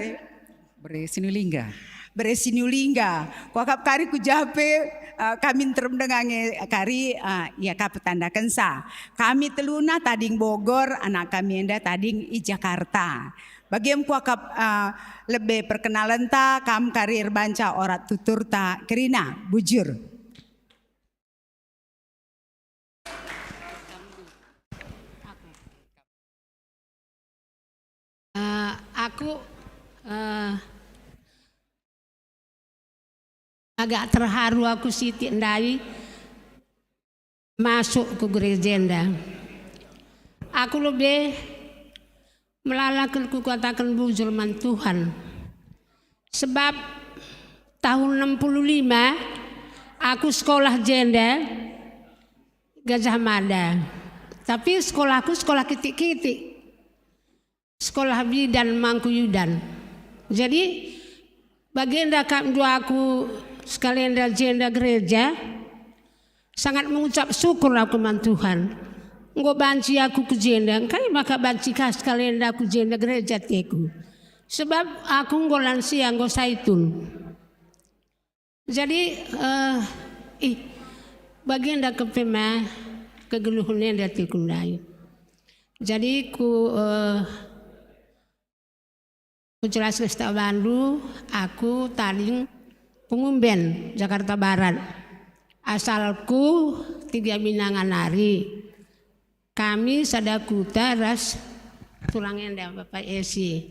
bere sinulingga. Bere sinulingga. Kuakap kari ku jape kami terem dengange kari ya kapetandakan sa. Kami teluna tading Bogor, anak kami enda tading i Jakarta. Bagian kuakap lebih perkenalan ta kam karir banca orat tutur ta Krina bujur.
Aku agak terharu aku Siti Ndai masuk ke gereja enda. Aku lebih melalakan ku katakan bujur man Tuhan. Sebab tahun 65 aku sekolah jenda Gajah Mada. Tapi sekolahku sekolah kitik-kitik. Sekolah bidan Mangkuyudan. Jadi baginda kami dua aku sekalian jenda gereja sangat mengucap syukur aku man Tuhan. Engko banci aku ke jenda, kai maka banci kas sekalian aku jenda gereja teku. Sebab aku nggolan siang nggo saitun. Jadi baginda kepema kegeluhunnya dari kundai. Jadi ku jelas Lesta Bandu, aku taling pengumben Jakarta Barat. Asalku 3 Minanganari. Kami sadakuta ras tulang enda Bapak Esi.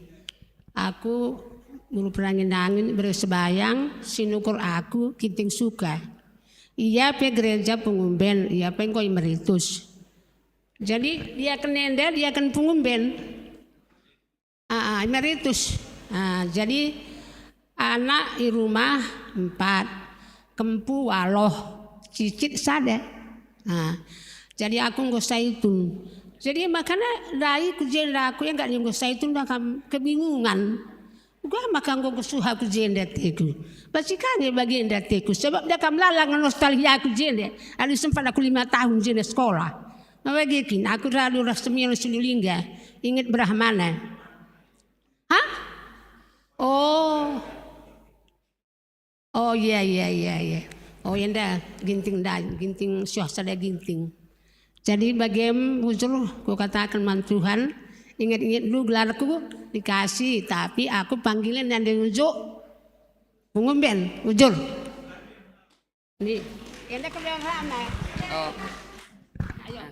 Aku mulu perangin angin bersebayang sinukur aku kinting suka. Iya pe gereja pengumben, iya pe engkau emeritus. Jadi dia kenenda, dia kan pengumben. Emeritus. Jadi anak di rumah 4, kempu waloh, cicit sada. Jadi aku nggak saitun. Jadi makanya dari kejenda aku yang nggak nggak saitun bakal kebingungan. Gua makan gua kesuha ku jenda teku. Pasikane bagian dateku sebab dia kam lalang nostalgia aku jenda. Ada sempat aku 5 tahun jenda sekolah. Mabagikin aku ralu rasmian sululingga. Ingat Brahmana. Hah? Oh iya. Oh yanda ginting suasana ginting. Jadi bagaimana bujur ku katakan man Tuhan. Ingat-ingat dulu gelarku dikasih, tapi aku panggilan dan diunjuk pengumben, ujur. Nih, yang dah kebetulan mana? Ayo.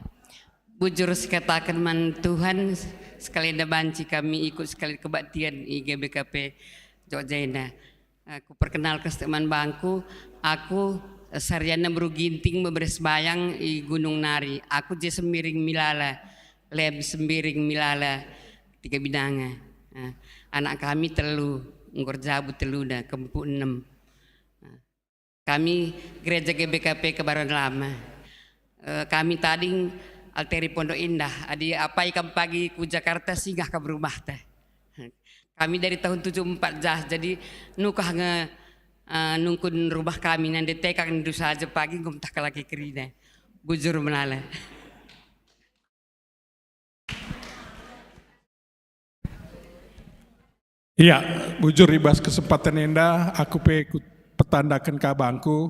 Bujur katakan man Tuhan sekali dah banci kami ikut sekali kebaktian IGBKP Jogjaina. Aku perkenalkan teman bangku, aku Saryana Beruginting beberes bayang di Gunung Nari. Aku je Sembiring Milala. Leb Sembiring Milala 3 bidanga. Anak kami telu, ngor jabu telu dah, kempu 6. Kami gereja GBKP Kebaruan Lama. Kami tadi alteri Pondok Indah. Adi apa ikan pagi ku Jakarta singgah ke rumah teh. Kami dari tahun 74 jadi nukah nungkun rumah kami nanti tekang dosa aja pagi ngomtah ke laki kerina. Bujur menala.
Iya, bujur ibas kesempatan enda, aku petandakan kabangku.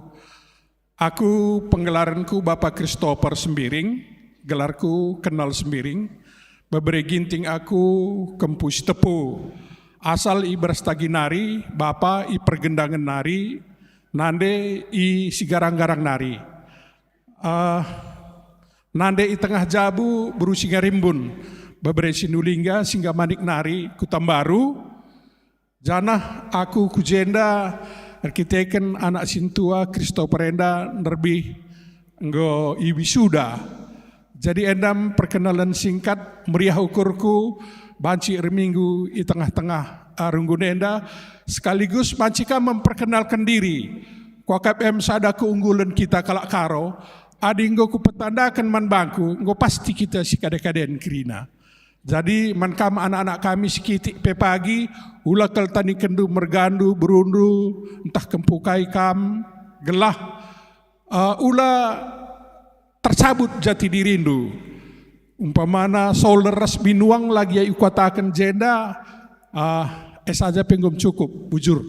Aku penggelaranku Bapak Christopher Sembiring, gelarku kenal Sembiring. Beberi ginting aku kempus tepu. Asal ibrastagi nari, Bapak i pergendangan nari, nande i sigarang-garang nari. Nande i tengah jabu berusinga rimbun. Beberi sinulingga singga manik nari kutambaru. Janah aku kujenda arkiteken anak sintua Christopher enda nerbi nggo iwisuda. Jadi endam perkenalan singkat meriah ukurku banci reminggu di tengah-tengah runggun enda sekaligus bancika memperkenalkan diri. KKM sada keunggulan kita kalak karo adi nggo ku petandakan man bangku nggo pasti kita si kadek-kaden kerina. Jadi mankam anak-anak kami sekitik pe pagi ulah kel tani kendu mergandu berundu entah kempukai kam gelah ulah tercabut jati dirindu umpamana soleras binuang lagi ya ikutakan jenda saja penggom cukup bujur.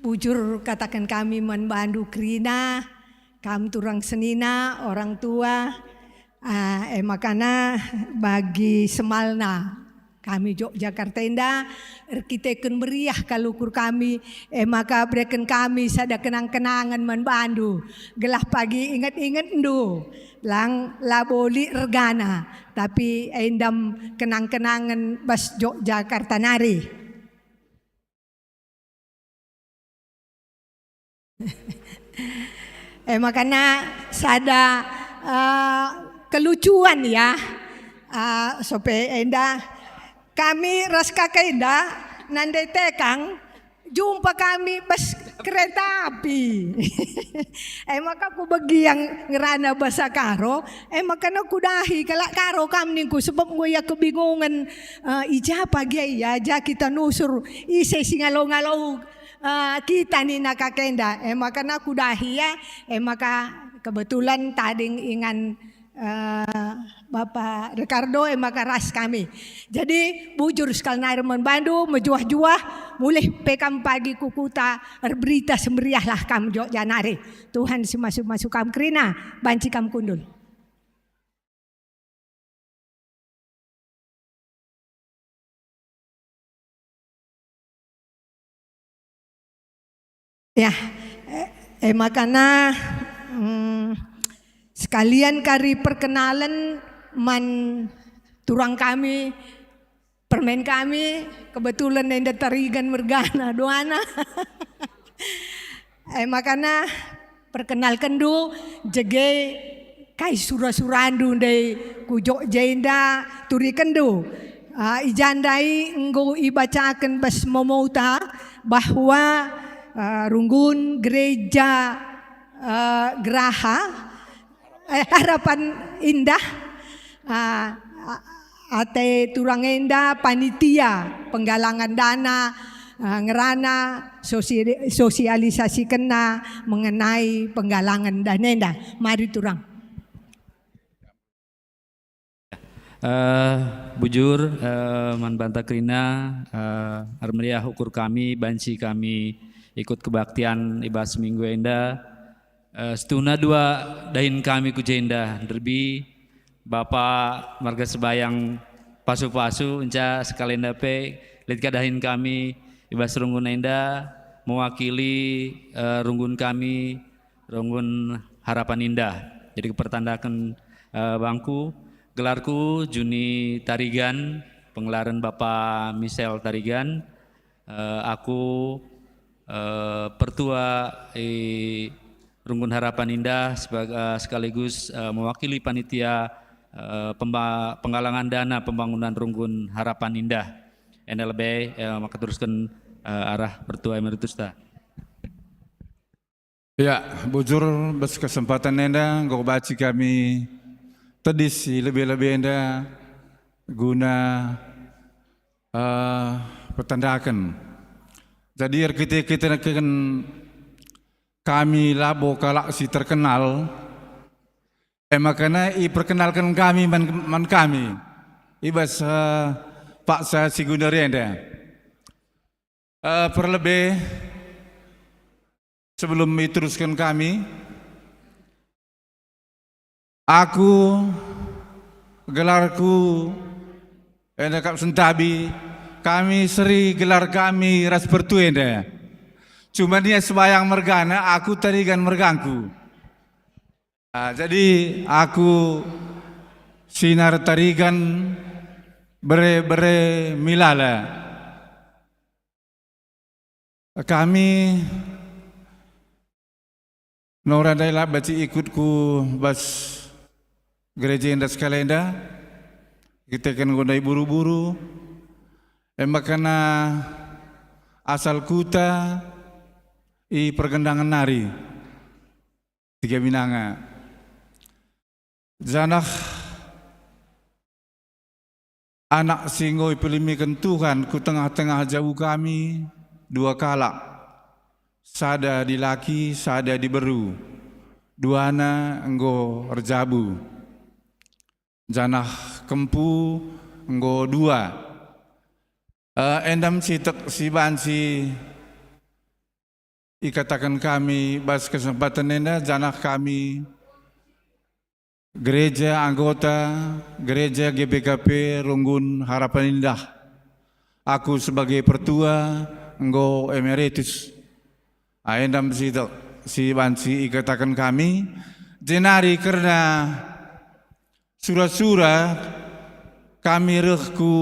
Bujur katakan kami membantu Krina, kami turang senina orang tua, makanya bagi semalna kami Yogyakarta Indah, arkiteken meriah kalukur kami, maka berikan kami sada kenang-kenangan membantu, gelah pagi ingat-ingat ndu, lang laboli regana, tapi endam kenang-kenangan bas Yogyakarta nari. Makanya sada kelucuan ya, sope enda kami ras kakak enda nandai tekang jumpa kami bas kereta api. Maka ku bagi yang ngerana bahasa karo, makanya ku dahi kalak karo kami ku sebab gue ya kebingungan ija pagi ya aja kita nusur ise singalau-ngalau kita ni nakakenda, makanya aku dahia, maka kebetulan tading ingan Bapak Ricardo, maka ras kami. Jadi bujur sekali nair membantu, mejuah-juah, mulai pekam pagi kukuta, berita semeriahlah kam Jogjanari. Tuhan si masuk-masuk kam Krina, banci kam kundul. Ya, Makana sekalian kari perkenalan man turang kami, permen kami, kebetulan yang tarigan mergana doana. Makana perkenalkan du jege kai sura-surandu dei kujok jenda turikan du. Ijandai enggo ibacakan bas momota bahwa runggun gereja Geraha Harapan Indah ate turang enda panitia penggalangan dana ngerana sosialisasi kena mengenai penggalangan dana enda. Mari turang.
Bujur man banta krina armeriah ukur kami banci kami ikut kebaktian ibas minggu enda setuna dua dahin kami ku jenda derbi Bapak marga sebayang pasu-pasu enca sekalian dape litka dahin kami ibas runggun enda mewakili runggun kami runggun Harapan Indah. Jadi kepertandakan bangku gelarku Juni Tarigan, penggelaran Bapak Michel Tarigan. Aku pertua Runggun Harapan Indah sekaligus mewakili panitia penggalangan dana pembangunan Runggun Harapan Indah. NLB maka teruskan arah pertua emeritus ta.
Ya, bujur berkesempatan enda nggo baci kami tedisi lebih-lebih enda guna pertandakan. Jadi kita kami labo kalak si terkenal, makanya perkenalkan kami man kami, ibas paksa si gunari enda. Perlebih sebelum diteruskan kami. Aku gelarku endakap sentabi kami seri gelar kami ras pertu enda. Cuma dia sebayang mergana aku tarigan mergangku. Jadi aku sinar tarigan bere milala. Kami Nora daila baci ikutku bas gereja Indah Skalenda, kita kan gondai buru-buru, makana asal kuta pergendangan nari tiga Minanga. Janah anak singo ipilimikan Tuhan ku tengah-tengah jauh kami dua kalak, sada di laki, sada di beru, duana enggo erjabu. Janah kempu enggo dua endam si banci ikatakan kami bas kesempatan enda janah kami gereja anggota gereja GBKP Runggun Harapan Indah. Aku sebagai pertua enggo emeritus endam si banci ikatakan kami jenari karena surat-surat kami rehku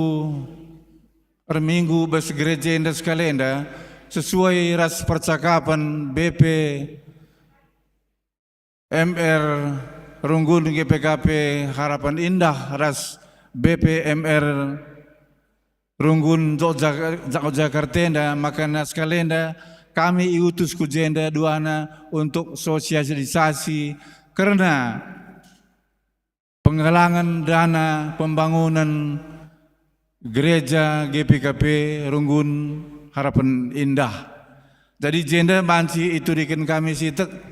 minggu bas gereja Indah Skalenda sesuai ras percakapan BP MR Runggun GPKP Harapan Indah ras BP MR Runggun Jakarta makanya Skalenda kami iutus ku jenda duana untuk sosialisasi karena penggalangan dana pembangunan gereja GPKP Runggun Harapan Indah. Jadi jenda banci itu diken kami sitek.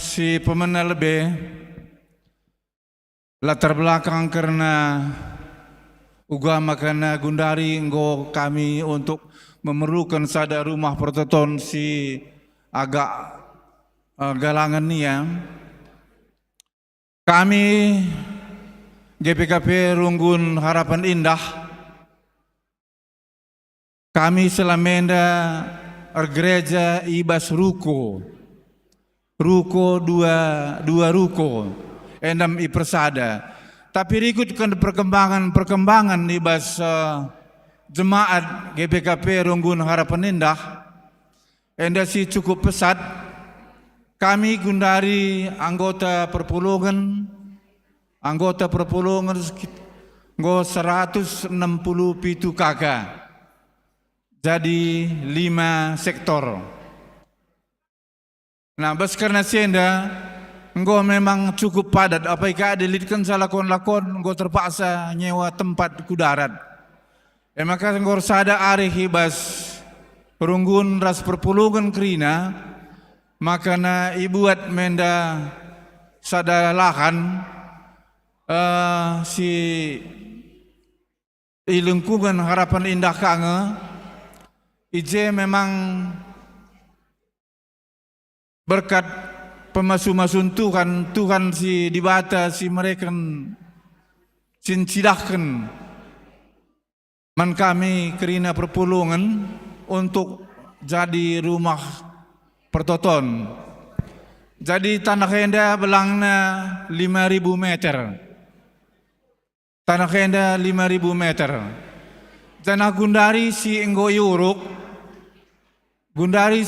Si pemenang lebih latar belakang karena ugama karena gundari enggo kami untuk memerlukan sada rumah pertoton si agak galangan nih ya. Kami GPKP Runggun Harapan Indah, kami selamenda gereja ibas ruko dua ruko endam i persada. Tapi ikutkan perkembangan ibas jemaat GPKP Runggun Harapan Indah, enda si cukup pesat. Kami gundari anggota perpulungan go 167 kakak. Jadi 5 sektor. Nah, bas karena senda engkau memang cukup padat. Apa ika dilitkan salakon-lakon engkau terpaksa nyewa tempat kudarat. Maka engkau sada ari hibas Runggun ras perpulungan kerina, makana ibuat menda sada lahan si lingkungan Harapan Indah kange ije memang berkat pemasu-masun Tuhan si dibata si mereka cincilahkan man kami kerina perpulungan untuk jadi rumah pertoton. Jadi tanah henda belangna 5.000 meter. Tanah henda 5.000 meter. Tanah gundari si enggo yuruk 2.000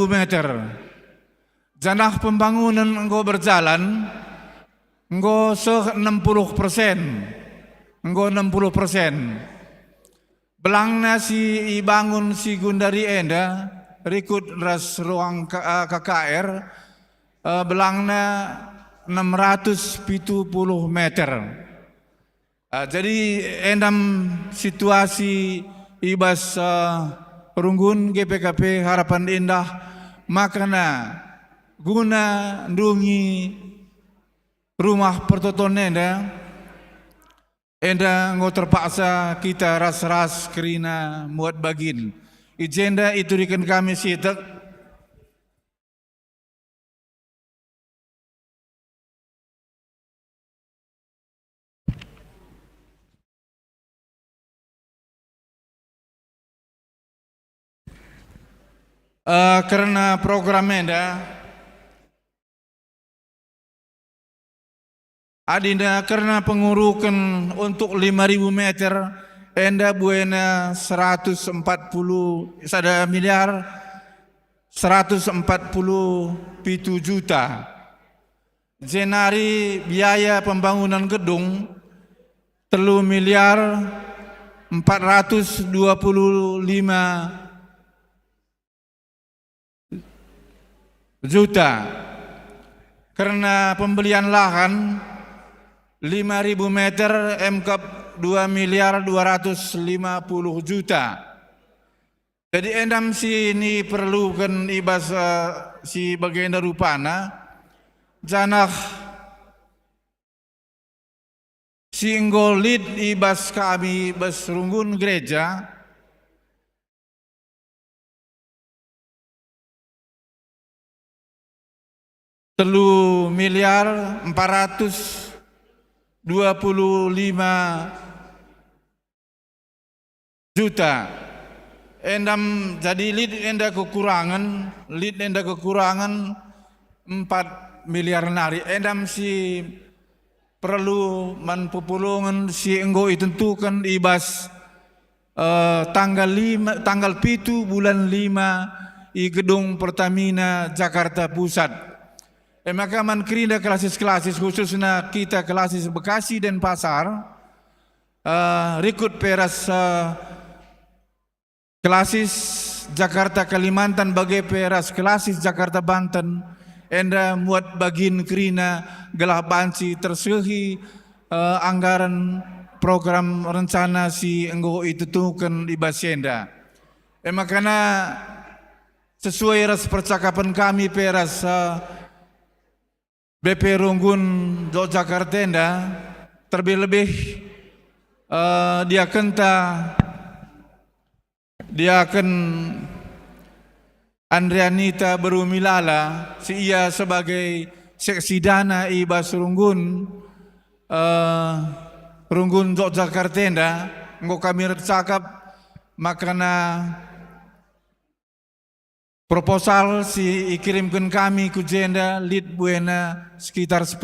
meter. Janah pembangunan enggo berjalan enggo 60%. Enggo 60%. Belangna si ibangun si gundari enda rikut ras ruang KKR belangna 670 meter. Jadi endam situasi ibas Runggun GPKP Harapan Indah makana guna ndungi rumah pertoton enda ngo terpaksa kita ras-ras kerina muat bagin. Ijenda itu diken kami sitek. Karena program enda adinda karena pengurukan untuk 5.000 meter enda buena 140 miliar 147 juta. Jenari biaya pembangunan gedung 3 miliar 425 juta. Karena pembelian lahan 5.000 meter MKP 2 miliar 250 juta. Jadi endam si ini perlukan ibas si bagian rupana janah si enggolit ibas kami bas Runggun gereja telu miliar 425 juta. Endam jadi lead enda kekurangan 4 miliar nari. Endam si perlu manpupulungan si enggo itentukan ibas tanggal 7 bulan 5 i gedung Pertamina Jakarta Pusat. Maka man kerina klasis-klasis khususnya kita klasis Bekasi dan Pasar rikut peras klasis Jakarta Kalimantan bagi peras klasis Jakarta Banten enda muat bagin kerina gelah banci tersehi anggaran program rencana si enggo itu tuken di Basenda. Makanya sesuai ras percakapan kami peras BP Runggun Yogyakarta enda terlebih dia akan Andrianita Berumilala, si ia sebagai seksi dana ibas Runggun Yogyakarta, engkau kami cakap makana proposal si ikirimkan kami ku jenda lead buena sekitar 10.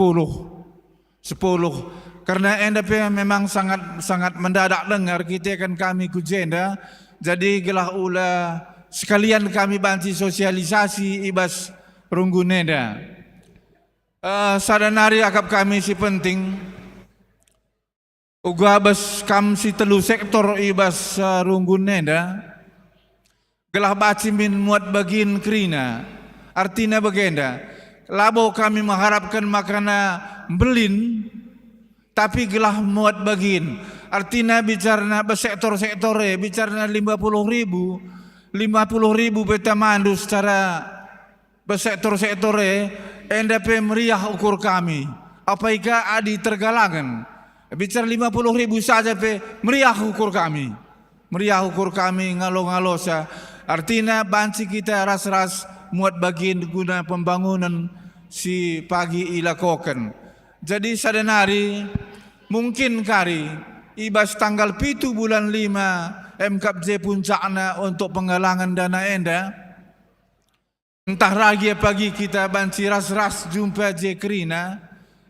Karena NDP memang sangat mendadak dengar kita kan kami ku jenda, jadi gelah ula sekalian kami bantu sosialisasi ibas Rungguneda. Sadanari akap kami si penting uga bas kam si telu sektor ibas Rungguneda gelah baci min muat bagin krina. Artinya bagenda labo kami mengharapkan makana belin tapi gelah muat bagin. Artinya bicarna bersektor-sektor bicarna 50.000 beta mandu secara bersektor-sektor NDP meriah ukur kami. Apa ika adi tergalangan bicara 50.000 saja meriah ukur kami. Meriah ukur kami ngalo-ngalo sa. Artinya banci kita ras-ras muat bagin guna pembangunan si pagi ilakokan. Jadi sadanari mungkin kari ibas tanggal 7 bulan 5 MKJ puncakna untuk penggalangan dana enda. Entah lagi pagi kita banci ras-ras jumpa je krina.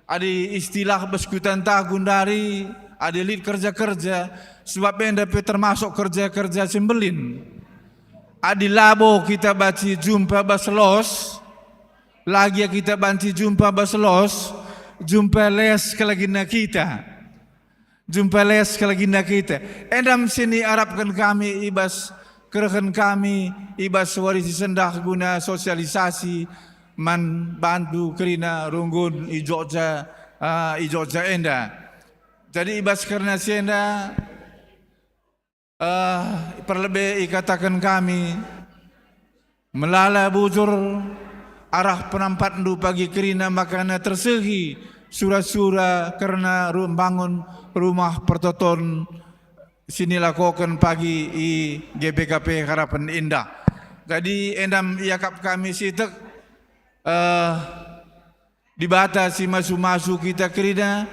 Ada istilah beskutan tahun dari ada lead kerja-kerja sebab enda termasuk kerja-kerja sembelin. Ada labo kita banci jumpa baslos. Lagi kita banci jumpa baslos. Jumpa les kelagina kita. Jumpa les kelagina kita. Endam sini harapkan kami ibas kerekan kami ibas warisi sendah guna sosialisasi man bantu kerina Runggun Jogja enda. Jadi ibas karena sienda perlebih ikatakan kami melala bujur arah penampat ndu pagi kerina makana tersegi sura-sura karena bangun rumah pertoton sini lakukan pagi i GBKP Harapan Indah. Jadi endam yakap kami sitek dibatasi masu-masu kita kerina,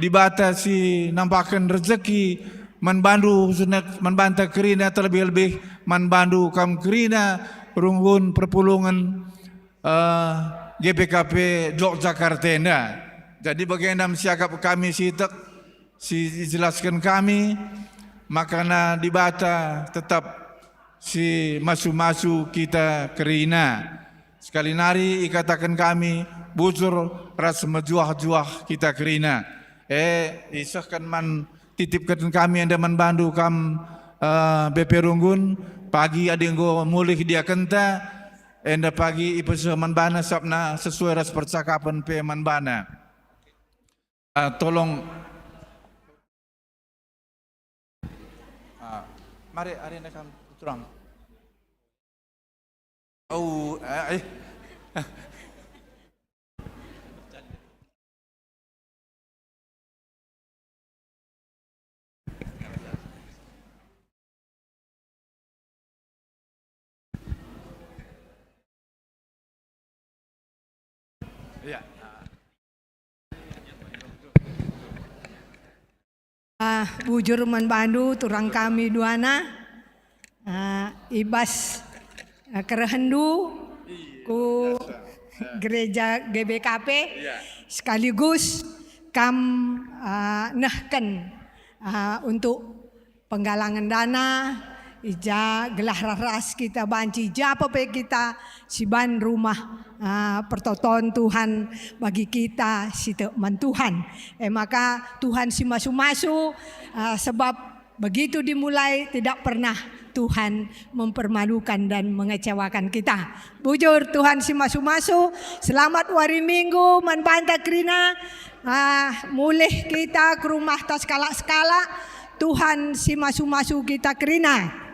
dibatasi nampakan rezeki manbandu sunat manbanta kerina terlebih-lebih manbandu kam kerina Runggun perpulungan GBKP Yogyakarta. Jadi bagaimana siakap kami sitek si jelaskan kami makana dibata tetap si masu-masu kita kerina. Sekali nari ikatakan kami bujur ras mejuah-juah kita kerina. Isahkan man titipkan kami anda manbandu kam BP Runggun pagi ada yang mulih dia kenta. Enda pagi ipesa manbana sabna sesuai ras percakapan pe manbana. Tolong mari hari ini kami turang. Ya.
Bujur manbandu turang kami duana ibas kerehendu ku gereja GBKP sekaligus kam nahkan untuk penggalangan dana ija gelah ras kita banci japa pe kita siban rumah pertoton Tuhan bagi kita si Tuhan. Maka Tuhan si masu-masu sebab begitu dimulai tidak pernah Tuhan mempermalukan dan mengecewakan kita. Bujur Tuhan si masu-masu. Selamat hari Minggu manbanta krina. Mulih kita ke rumah tas skala-skala. Tuhan si masu-masu kita kerina.